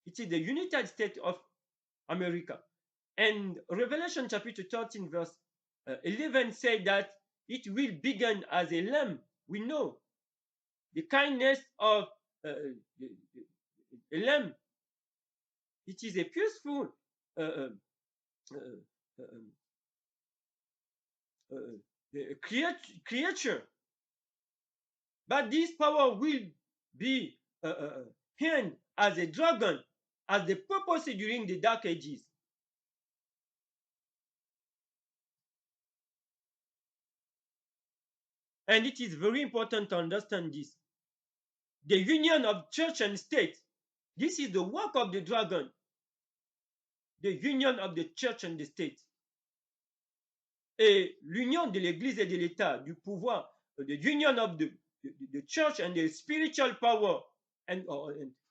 It is the United States of America. And Revelation chapter 13, verse 11 say that it will begin as a lamb. We know the kindness of a lamb. It is a peaceful uh, uh, uh, creature. But this power will be hidden as a dragon, as the purpose during the Dark Ages. And it is very important to understand this. The union of church and state, this is the work of the dragon. The union of the church and the state. Et l'union de l'Église et de l'État, du pouvoir, the union of the church and the spiritual power, and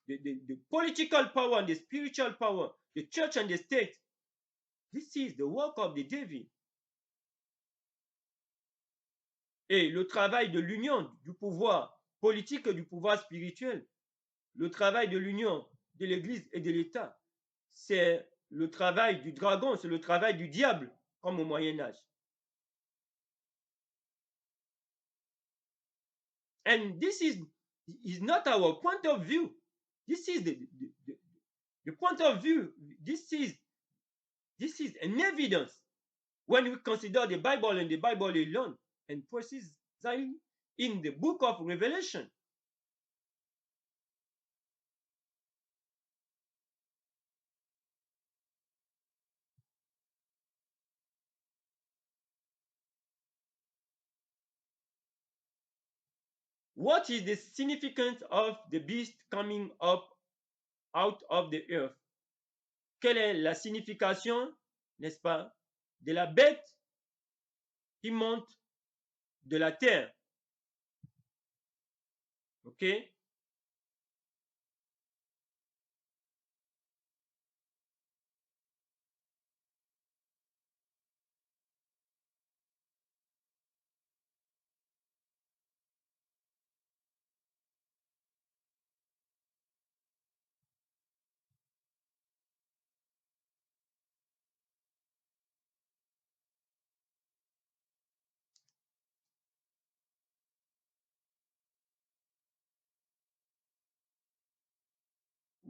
the political power and the spiritual power, the church and the state. This is the work of the devil. Et le travail de l'union du pouvoir politique et du pouvoir spirituel, le travail de l'union de l'Église et de l'État, c'est le travail du dragon, c'est le travail du diable, comme au Moyen Âge. And this is not our point of view. This is the point of view. This is an evidence when we consider the Bible and the Bible alone, and precisely in the book of Revelation. What is the significance of the beast coming up out of the earth? Quelle est la signification, n'est-ce pas, de la bête qui monte de la terre? OK?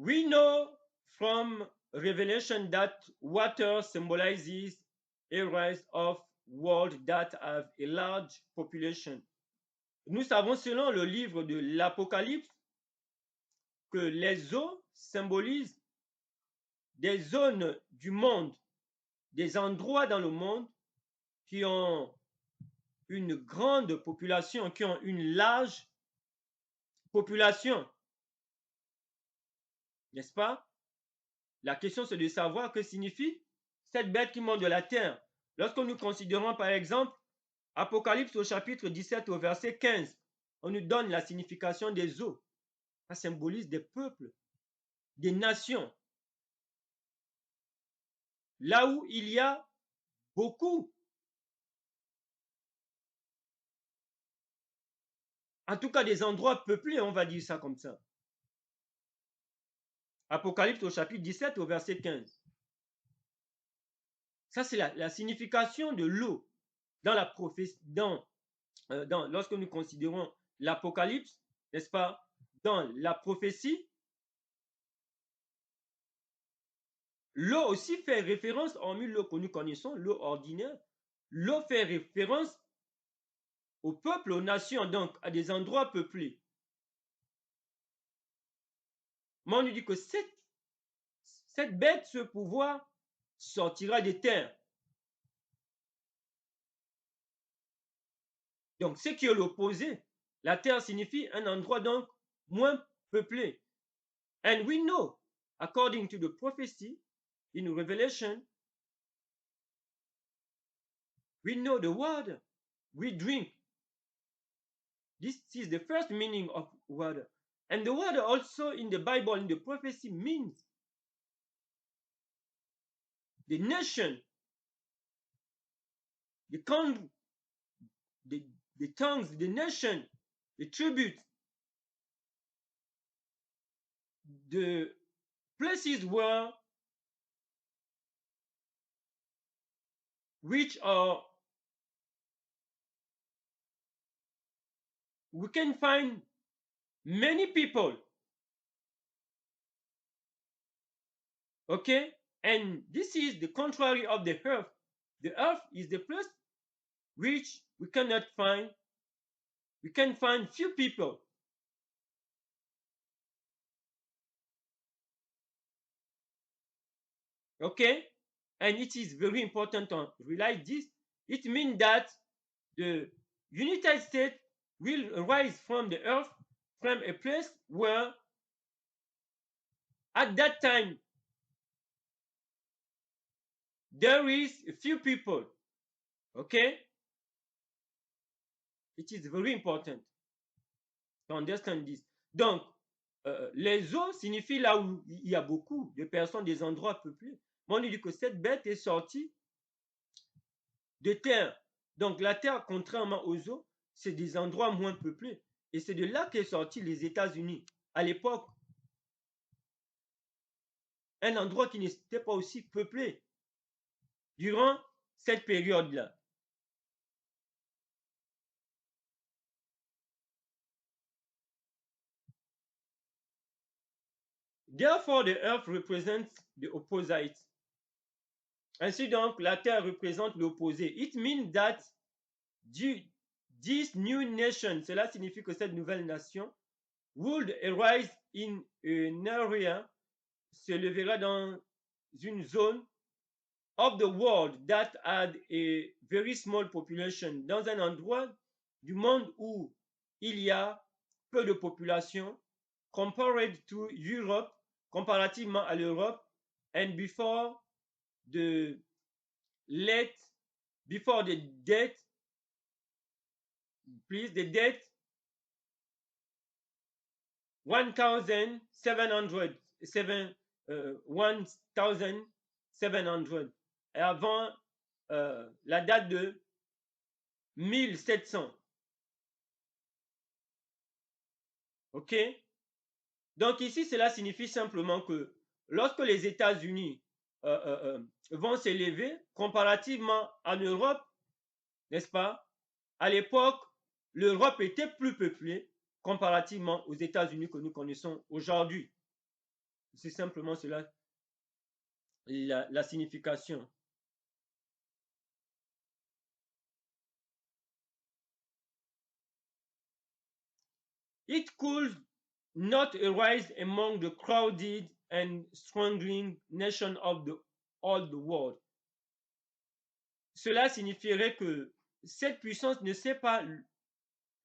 We know from Revelation that water symbolizes areas of world that have a large population. Nous savons selon le livre de l'Apocalypse que les eaux symbolisent des zones du monde, des endroits dans le monde qui ont une grande population, qui ont une large population. N'est-ce pas? La question, c'est de savoir que signifie cette bête qui monte de la terre. Lorsque nous considérons, par exemple, Apocalypse au chapitre 17 au verset 15, on nous donne la signification des eaux. Ça symbolise des peuples, des nations. Là où il y a beaucoup, en tout cas des endroits peuplés, on va dire ça comme ça. Apocalypse au chapitre 17 au verset 15. Ça, c'est la signification de l'eau dans la prophétie, lorsque nous considérons l'Apocalypse, n'est-ce pas? Dans la prophétie, l'eau aussi fait référence, hormis l'eau que nous connaissons, l'eau ordinaire, l'eau fait référence au peuple, aux nations, donc à des endroits peuplés. Mais on nous dit que cette bête, ce pouvoir, sortira des terres. Donc, ce qui est l'opposé, la terre signifie un endroit donc moins peuplé. And we know, according to the prophecy in Revelation, we know the water we drink This is the first meaning of water. And the water also in the Bible, in the prophecy, means the nation, the country, the tongues, the nation, the tribute, the places where which are we can find many people. Okay, and this is the contrary of the earth. The earth is the place which we cannot find. We can find few people. Okay, and it is very important to realize this. It means that the United States will rise from the earth, from a place where at that time there is a few people. Okay, it is very important to understand this. Donc, les eaux signifie là où il y a beaucoup de personnes, des endroits peuplés. Mais on dit que cette bête est sortie de terre. Donc la terre, contrairement aux eaux, c'est des endroits moins peuplés. Et c'est de là qu'est sorti les États-Unis. À l'époque, un endroit qui n'était pas aussi peuplé durant cette période-là. Therefore, the earth represents the opposite. Ainsi donc, la terre représente l'opposé. It means that this new nation, cela signifie que cette nouvelle nation would arise in an area, se levera dans une zone of the world that had a very small population, dans un endroit du monde où il y a peu de population, compared to Europe, comparativement à l'Europe, and before the late, before the death, please, the death 1700, 1700, avant la date de 1700. OK? Donc ici, cela signifie simplement que lorsque les États-Unis vont s'élever comparativement à l'Europe, n'est-ce pas? À l'époque, l'Europe était plus peuplée comparativement aux États-Unis que nous connaissons aujourd'hui. C'est simplement cela, la signification. It could not arise among the crowded and struggling nations of the old world. Cela signifierait que cette puissance ne s'est pas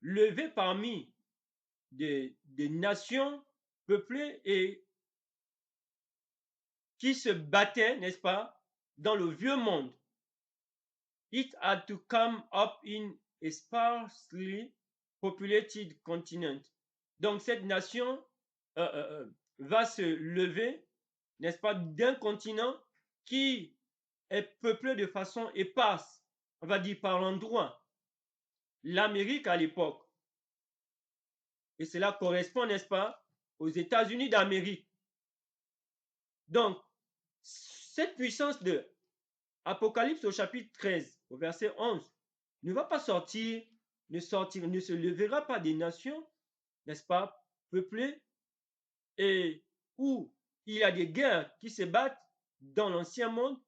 levée parmi des nations peuplées et qui se battaient, n'est-ce pas, dans le vieux monde. It had to come up in a sparsely populated continent. Donc cette nation va se lever, n'est-ce pas, d'un continent qui est peuplé de façon éparse, on va dire par endroits. L'Amérique à l'époque. Et cela correspond, n'est-ce pas, aux États-Unis d'Amérique. Donc, cette puissance de Apocalypse au chapitre 13, au verset 11, ne va pas sortir, ne se levera pas des nations, n'est-ce pas, peuplées, et où il y a des guerres qui se battent dans l'ancien monde,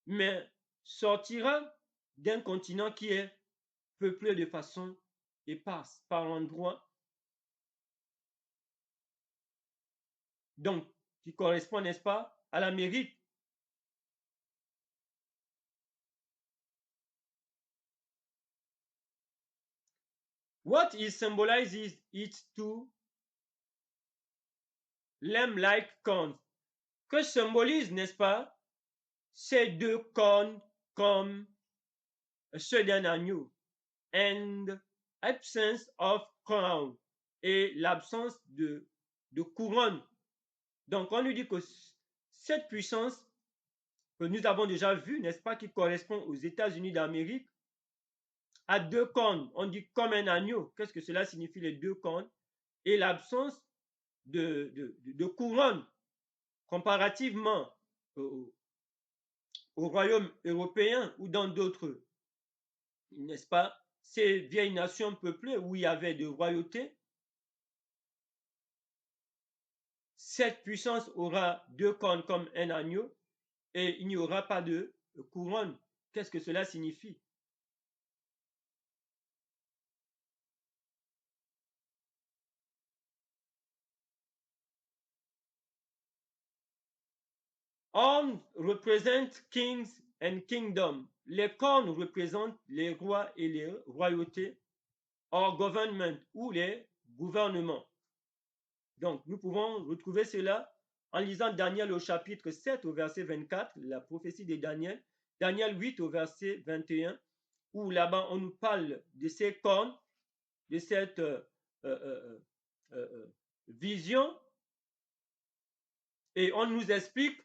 mais sortira d'un continent qui est peuplé de façon éparse par endroits. Donc, qui correspond, n'est-ce pas, à l'Amérique. What it symbolizes it to lamb-like corns. Que symbolise, n'est-ce pas, ces deux cornes comme ceux d'un agneau. And absence of crown, et l'absence de couronne. Donc, on nous dit que cette puissance que nous avons déjà vue, n'est-ce pas, qui correspond aux États-Unis d'Amérique, a deux cornes. On dit comme un agneau. Qu'est-ce que cela signifie, les deux cornes? Et l'absence de couronne comparativement au royaume européen ou dans d'autres, n'est-ce pas, ces vieilles nations peuplées où il y avait de royauté. Cette puissance aura deux cornes comme un agneau et il n'y aura pas de couronne. Qu'est-ce que cela signifie? Horns represent kings and kingdom. Les cornes représentent les rois et les royautés, or government, ou les gouvernements. Donc, nous pouvons retrouver cela en lisant Daniel au chapitre 7 au verset 24, la prophétie de Daniel, Daniel 8 au verset 21, où là-bas on nous parle de ces cornes, de cette vision, et on nous explique,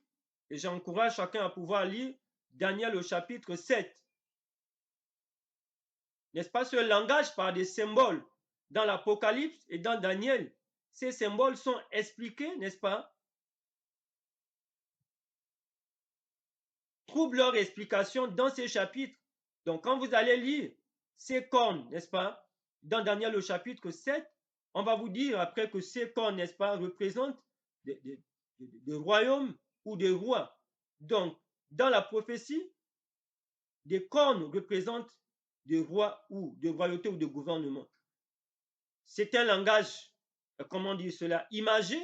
et j'encourage chacun à pouvoir lire Daniel au chapitre 7. N'est-ce pas, ce langage par des symboles dans l'Apocalypse et dans Daniel, ces symboles sont expliqués, n'est-ce pas? Trouvent leur explication dans ces chapitres. Donc, quand vous allez lire ces cornes, n'est-ce pas, dans Daniel au chapitre 7, on va vous dire après que ces cornes, n'est-ce pas, représentent des royaumes ou des rois. Donc, dans la prophétie, des cornes représentent des rois ou des royautés ou des gouvernements. C'est un langage, comment dire cela, imagé,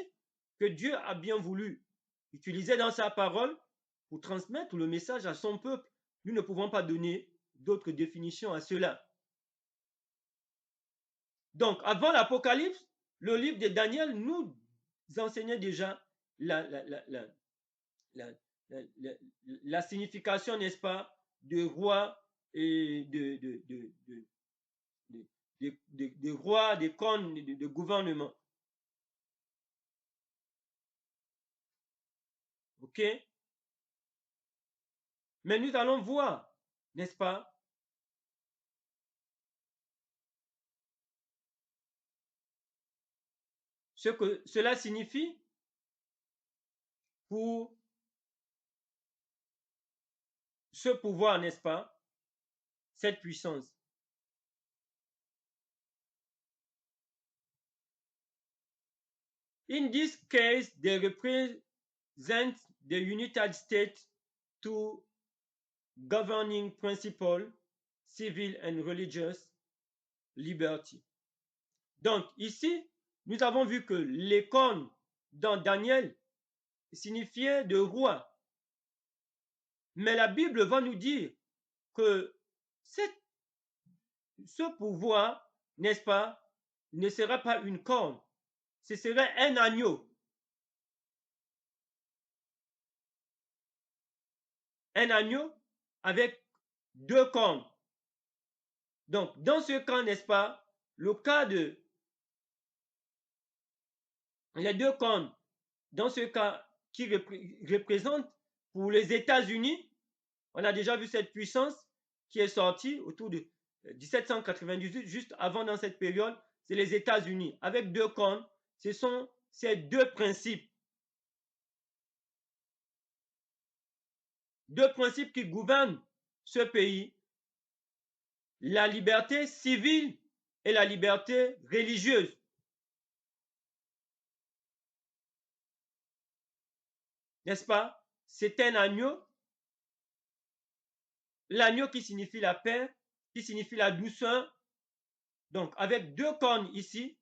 que Dieu a bien voulu utiliser dans sa parole pour transmettre le message à son peuple. Nous ne pouvons pas donner d'autres définitions à cela. Donc, avant l'Apocalypse, le livre de Daniel nous enseignait déjà la signification, n'est-ce pas, de roi et de rois, des cornes, de gouvernement. OK? Mais nous allons voir, n'est-ce pas, ce que cela signifie pour ce pouvoir, n'est-ce pas, cette puissance. In this case, they represent the United States to governing principle, civil and religious liberty. Donc ici, nous avons vu que les cornes dans Daniel signifiaient de roi. Mais la Bible va nous dire que ce pouvoir, n'est-ce pas, ne sera pas une corne, ce serait un agneau. Un agneau avec deux cornes. Donc, dans ce cas, n'est-ce pas, le cas de les deux cornes, dans ce cas qui représente pour les États-Unis, on a déjà vu cette puissance qui est sortie autour de 1798, juste avant dans cette période, c'est les États-Unis. Avec deux cornes, ce sont ces deux principes. Deux principes qui gouvernent ce pays, la liberté civile et la liberté religieuse. N'est-ce pas? C'est un agneau. L'agneau qui signifie la paix, qui signifie la douceur. Donc, avec deux cornes ici,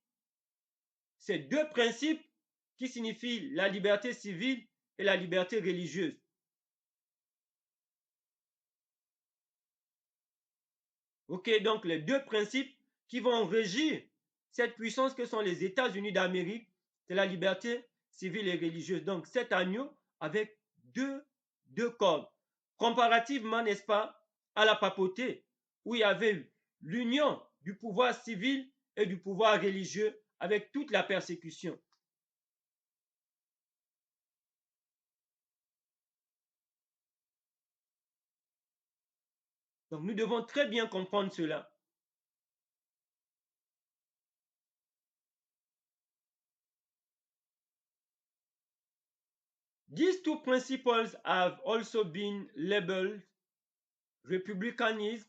c'est deux principes qui signifient la liberté civile et la liberté religieuse. OK, donc les deux principes qui vont régir cette puissance que sont les États-Unis d'Amérique, c'est la liberté civile et religieuse. Donc, cet agneau avec deux cornes. Comparativement, n'est-ce pas, à la papauté, où il y avait eu l'union du pouvoir civil et du pouvoir religieux avec toute la persécution. Donc nous devons très bien comprendre cela. These two principles have also been labeled republicanism,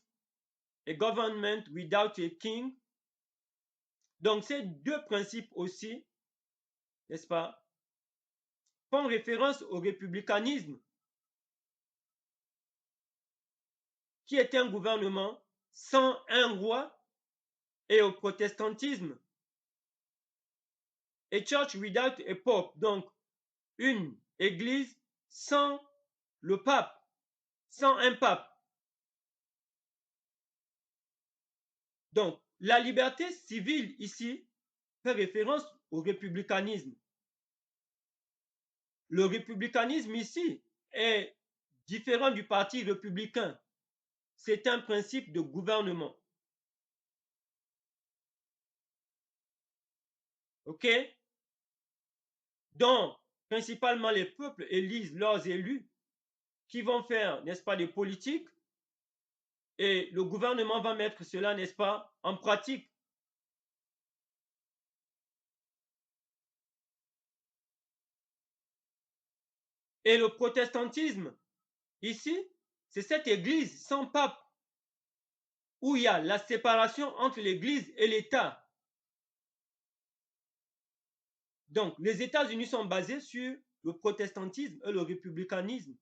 a government without a king. Donc ces deux principes aussi, n'est-ce pas, font référence au républicanisme, qui est un gouvernement sans un roi, et au protestantisme, a church without a pope, donc une église sans le pape, sans un pape. Donc, la liberté civile ici fait référence au républicanisme. Le républicanisme ici est différent du parti républicain. C'est un principe de gouvernement. OK? Donc, principalement, les peuples élisent leurs élus qui vont faire, n'est-ce pas, des politiques, et le gouvernement va mettre cela, n'est-ce pas, en pratique. Et le protestantisme, ici, c'est cette église sans pape, où il y a la séparation entre l'église et l'État. Donc, les États-Unis sont basés sur le protestantisme et le républicanisme.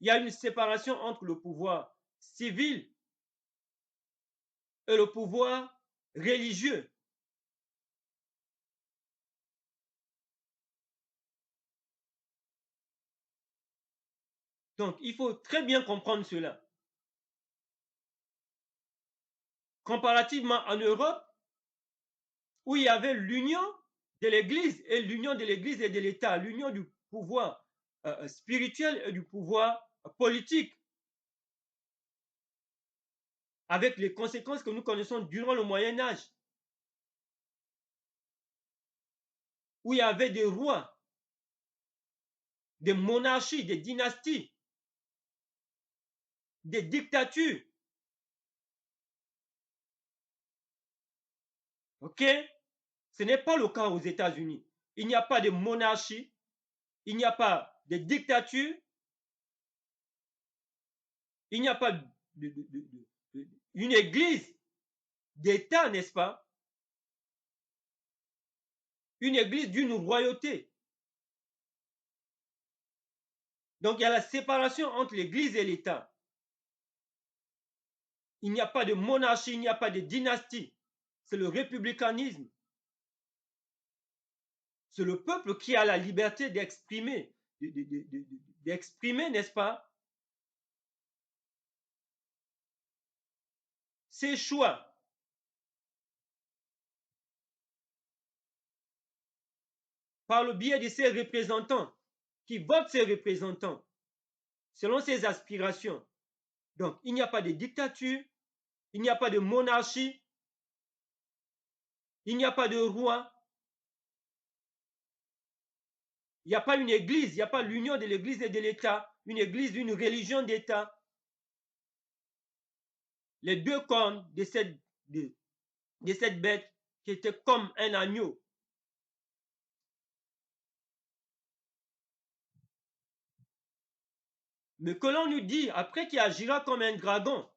Il y a une séparation entre le pouvoir civil et le pouvoir religieux. Donc, il faut très bien comprendre cela. Comparativement en Europe, où il y avait l'union de l'Église et l'union de l'Église et de l'État, l'union du pouvoir spirituel et du pouvoir politique, avec les conséquences que nous connaissons durant le Moyen Âge, où il y avait des rois, des monarchies, des dynasties, des dictatures. OK? Ce n'est pas le cas aux États-Unis. Il n'y a pas de monarchie, il n'y a pas de dictature, il n'y a pas une église d'État, n'est-ce pas? Une église d'une royauté. Donc il y a la séparation entre l'église et l'État. Il n'y a pas de monarchie, il n'y a pas de dynastie. C'est le républicanisme. C'est le peuple qui a la liberté d'exprimer, n'est-ce pas, ses choix. Par le biais de ses représentants, qui votent ses représentants, selon ses aspirations. Donc, il n'y a pas de dictature, il n'y a pas de monarchie, il n'y a pas de roi, il n'y a pas une église, il n'y a pas l'union de l'église et de l'État, une église, une religion d'État. Les deux cornes de cette bête qui était comme un agneau. Mais que l'on nous dit après qu'il agira comme un dragon.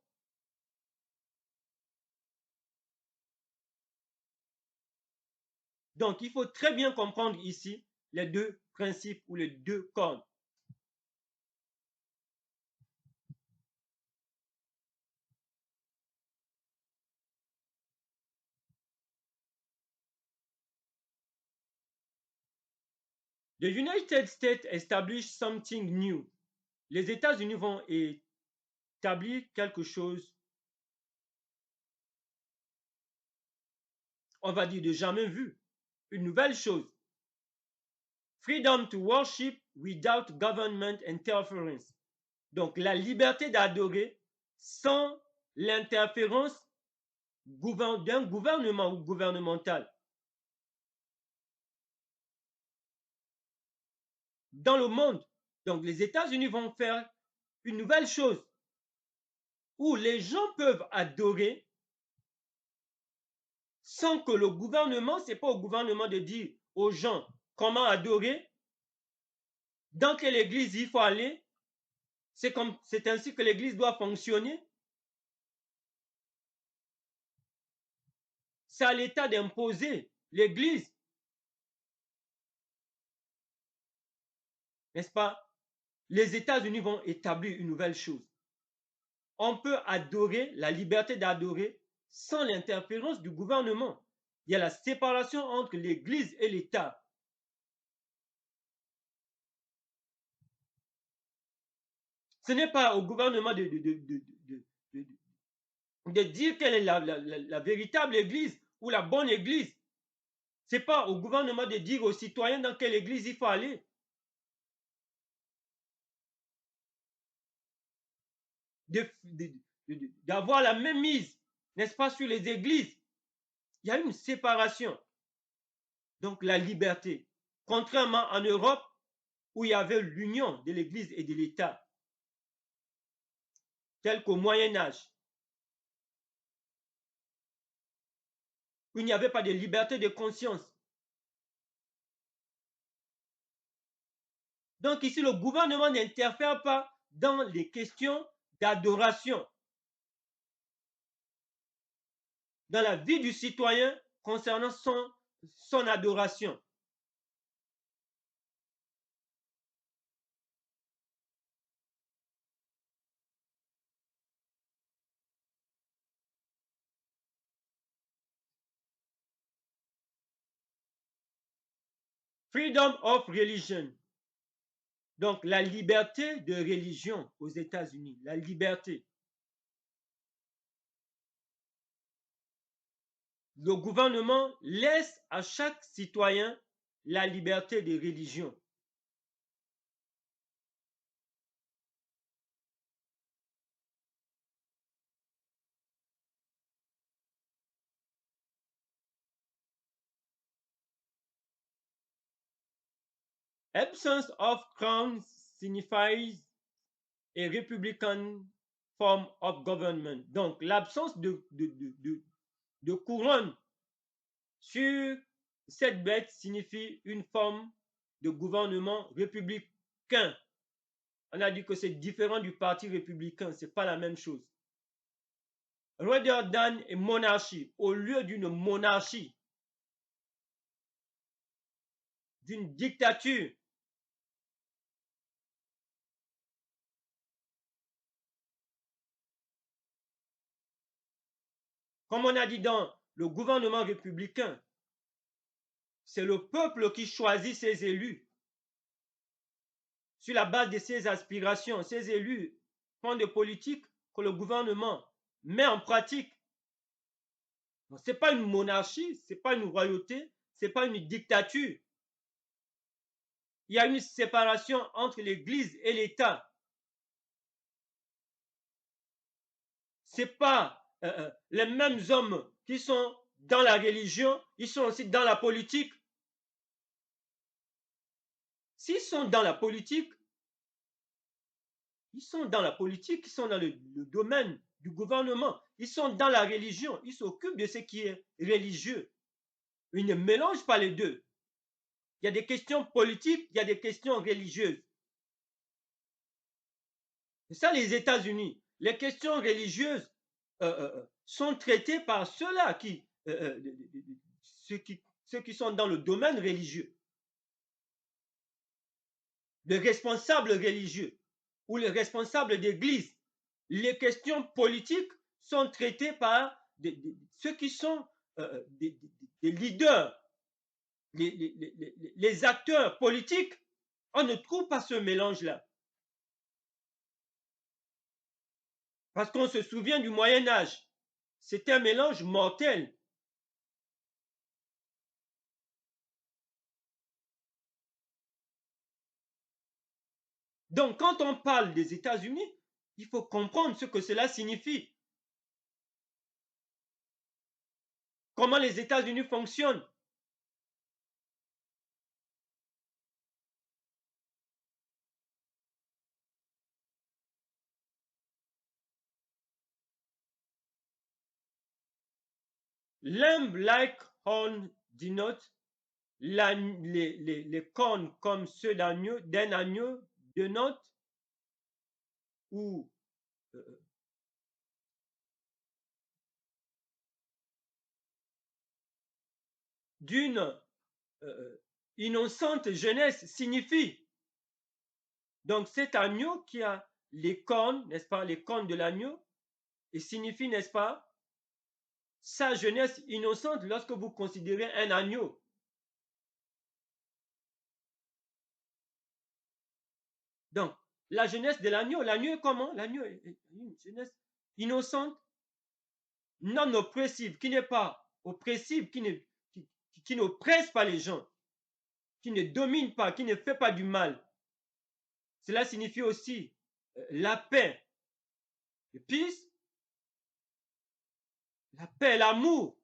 Donc, il faut très bien comprendre ici les deux principes ou les deux cornes. The United States establish something new. Les États-Unis vont établir quelque chose, on va dire, de jamais vu. Une nouvelle chose. Freedom to worship without government interference. Donc, la liberté d'adorer sans l'interférence d'un gouvernement ou gouvernemental dans le monde. Donc les États-Unis vont faire une nouvelle chose où les gens peuvent adorer sans que le gouvernement, c'est pas au gouvernement de dire aux gens comment adorer, dans quelle église il faut aller, c'est ainsi que l'église doit fonctionner. C'est à l'État d'imposer l'église, n'est-ce pas? Les États-Unis vont établir une nouvelle chose. On peut adorer, la liberté d'adorer, sans l'interférence du gouvernement. Il y a la séparation entre l'église et l'État. Ce n'est pas au gouvernement de dire quelle est la véritable église ou la bonne église. Ce n'est pas au gouvernement de dire aux citoyens dans quelle église il faut aller. D'avoir la même mise, n'est-ce pas, sur les églises. Il y a une séparation. Donc la liberté. Contrairement en Europe, où il y avait l'union de l'Église et de l'État, tel qu'au Moyen Âge, où il n'y avait pas de liberté de conscience. Donc ici, le gouvernement n'interfère pas dans les questions d'adoration, dans la vie du citoyen concernant son adoration. Freedom of religion. Donc la liberté de religion aux États-Unis, la liberté. Le gouvernement laisse à chaque citoyen la liberté de religion. Absence of crown signifies a republican form of government. Donc, l'absence de couronne sur cette bête signifie une forme de gouvernement républicain. On a dit que c'est différent du parti républicain, ce n'est pas la même chose. Rather than a monarchy, au lieu d'une monarchie, d'une dictature. Comme on a dit dans le gouvernement républicain, c'est le peuple qui choisit ses élus sur la base de ses aspirations. Ces élus font des politiques que le gouvernement met en pratique. Ce n'est pas une monarchie, ce n'est pas une royauté, ce n'est pas une dictature. Il y a une séparation entre l'Église et l'État. Ce n'est pas les mêmes hommes qui sont dans la religion, ils sont aussi dans la politique. S'ils sont dans la politique, ils sont dans la politique, ils sont dans le domaine du gouvernement, ils sont dans la religion, ils s'occupent de ce qui est religieux. Ils ne mélangent pas les deux. Il y a des questions politiques, il y a des questions religieuses. C'est ça les États-Unis. Les questions religieuses sont traitées par ceux-là ceux qui sont dans le domaine religieux. Les responsables religieux ou les responsables d'église. Les questions politiques sont traitées par ceux qui sont des leaders, les acteurs politiques. On ne trouve pas ce mélange-là. Parce qu'on se souvient du Moyen Âge. C'était un mélange mortel. Donc, quand on parle des États-Unis, il faut comprendre ce que cela signifie. comment les États-Unis fonctionnent. Lamb like horn denote les cornes comme ceux d'un agneau denote ou d'une innocente jeunesse signifie. Donc cet agneau qui a les cornes, n'est-ce pas, les cornes de l'agneau, et signifie, n'est-ce pas, sa jeunesse innocente lorsque vous considérez un agneau. Donc, la jeunesse de l'agneau est comment? L'agneau est une jeunesse innocente, non oppressive, qui n'est pas oppressive, qui n'oppresse pas les gens, qui ne domine pas, qui ne fait pas du mal. Cela signifie aussi la paix, le peace, la paix, l'amour.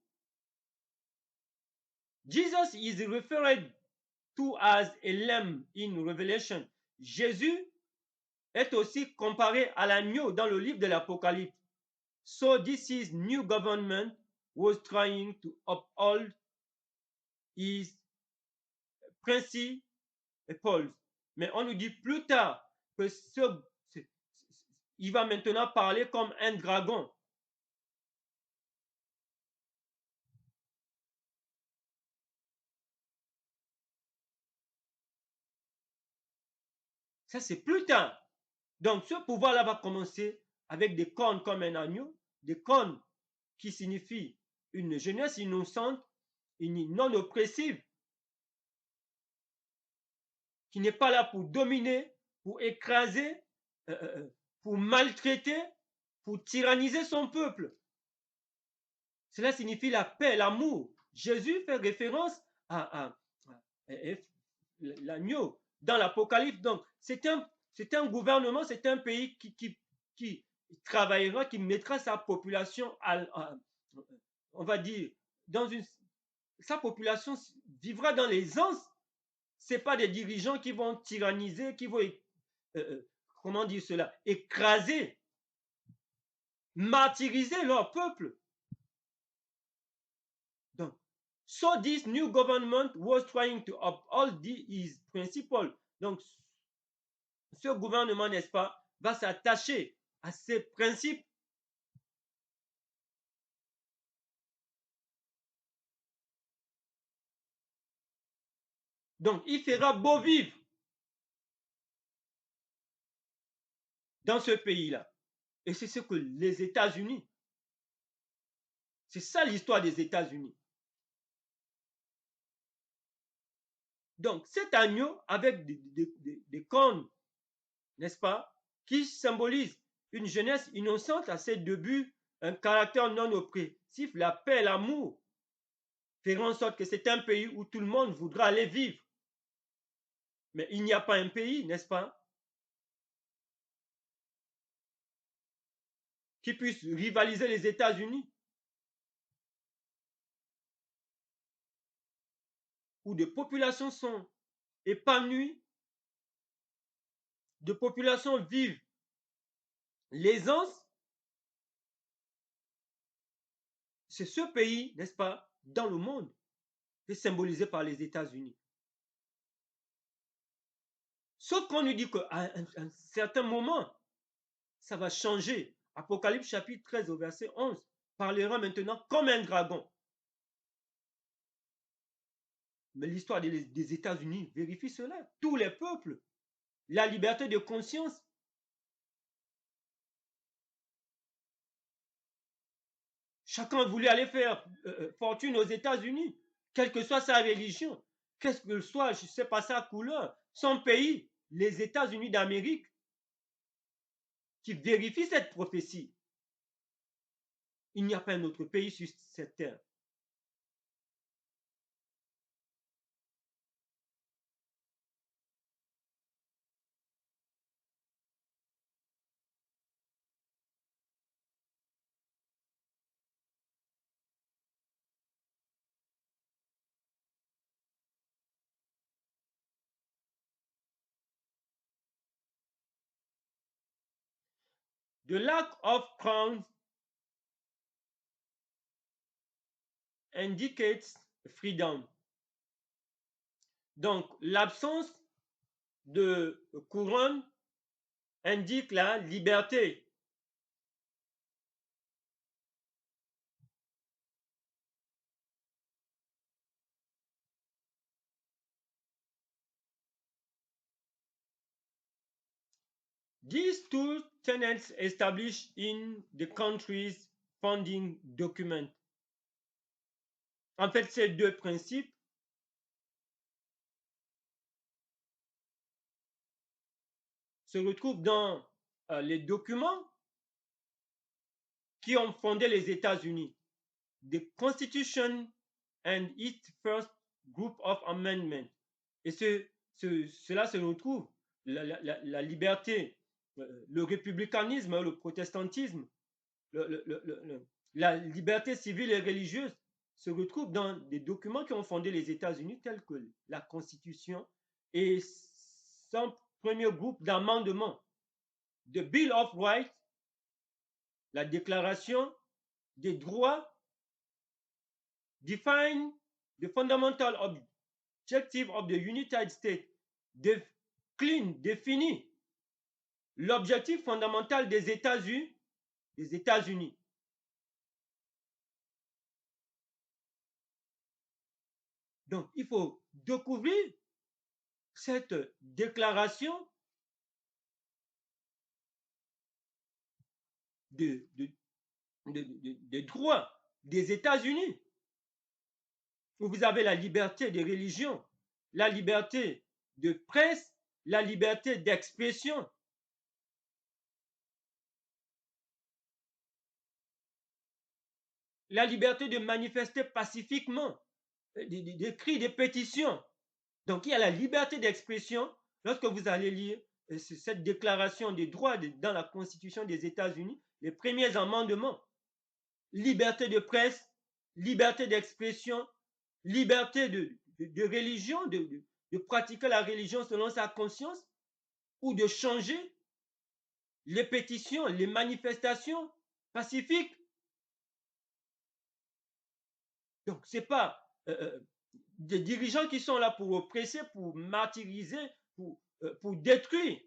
Jesus is referred to as a lamb in Revelation. Jésus est aussi comparé à l'agneau dans le livre de l'Apocalypse. So this is new government was trying to uphold his principles. Mais on nous dit plus tard que il va maintenant parler comme un dragon. Ça, c'est plus tard. Donc, ce pouvoir-là va commencer avec des cornes comme un agneau, des cornes qui signifient une jeunesse innocente, non oppressive, qui n'est pas là pour dominer, pour écraser, pour maltraiter, pour tyranniser son peuple. Cela signifie la paix, l'amour. Jésus fait référence à l'agneau dans l'Apocalypse. Donc, c'est un gouvernement, c'est un pays qui travaillera, qui mettra sa population, on va dire, sa population vivra dans l'aisance. Ce n'est pas des dirigeants qui vont tyranniser, qui vont, comment dire cela, écraser, martyriser leur peuple. Donc, so this new government was trying to uphold his principles. Donc, ce gouvernement, n'est-ce pas, va s'attacher à ces principes. Donc, il fera beau vivre dans ce pays-là. Et c'est ce que les États-Unis, c'est ça l'histoire des États-Unis. Donc, cet agneau avec des cornes, n'est-ce pas, qui symbolise une jeunesse innocente à ses débuts, un caractère non oppressif, la paix, l'amour, faire en sorte que c'est un pays où tout le monde voudra aller vivre. Mais il n'y a pas un pays, n'est-ce pas, qui puisse rivaliser les États-Unis, où des populations sont épanouies, de populations vivent l'aisance. C'est ce pays, n'est-ce pas, dans le monde, qui est symbolisé par les États-Unis. Sauf qu'on nous dit qu'à un certain moment, ça va changer. Apocalypse chapitre 13 au verset 11 parlera maintenant comme un dragon. Mais l'histoire des États-Unis vérifie cela. Tous les peuples, la liberté de conscience. Chacun voulait aller faire fortune aux États-Unis, quelle que soit sa religion, qu'est-ce que soit, je ne sais pas, sa couleur, son pays, les États-Unis d'Amérique, qui vérifient cette prophétie. Il n'y a pas un autre pays sur cette terre The lack of crowns indicates freedom. Donc, l'absence de couronne indique la liberté. These two tenets established in the country's founding document. En fait, ces deux principes se retrouvent dans les documents qui ont fondé les États-Unis. The Constitution and its first group of amendments. Et cela se retrouve, la liberté, le républicanisme, le protestantisme, la liberté civile et religieuse se retrouvent dans des documents qui ont fondé les États-Unis, tels que la Constitution et son premier groupe d'amendements. The Bill of Rights, la Déclaration des droits, define the fundamental objective of the United States, définit l'objectif fondamental des États-Unis. Donc, il faut découvrir cette déclaration des droits des États-Unis, où vous avez la liberté de religion, la liberté de presse, la liberté d'expression. La liberté de manifester pacifiquement, des cris, des pétitions. Donc, il y a la liberté d'expression. Lorsque vous allez lire cette déclaration des droits dans la Constitution des États-Unis, les premiers amendements, liberté de presse, liberté d'expression, liberté de religion, de pratiquer la religion selon sa conscience, ou de changer, les pétitions, les manifestations pacifiques. Donc, ce n'est pas des dirigeants qui sont là pour oppresser, pour martyriser, pour détruire.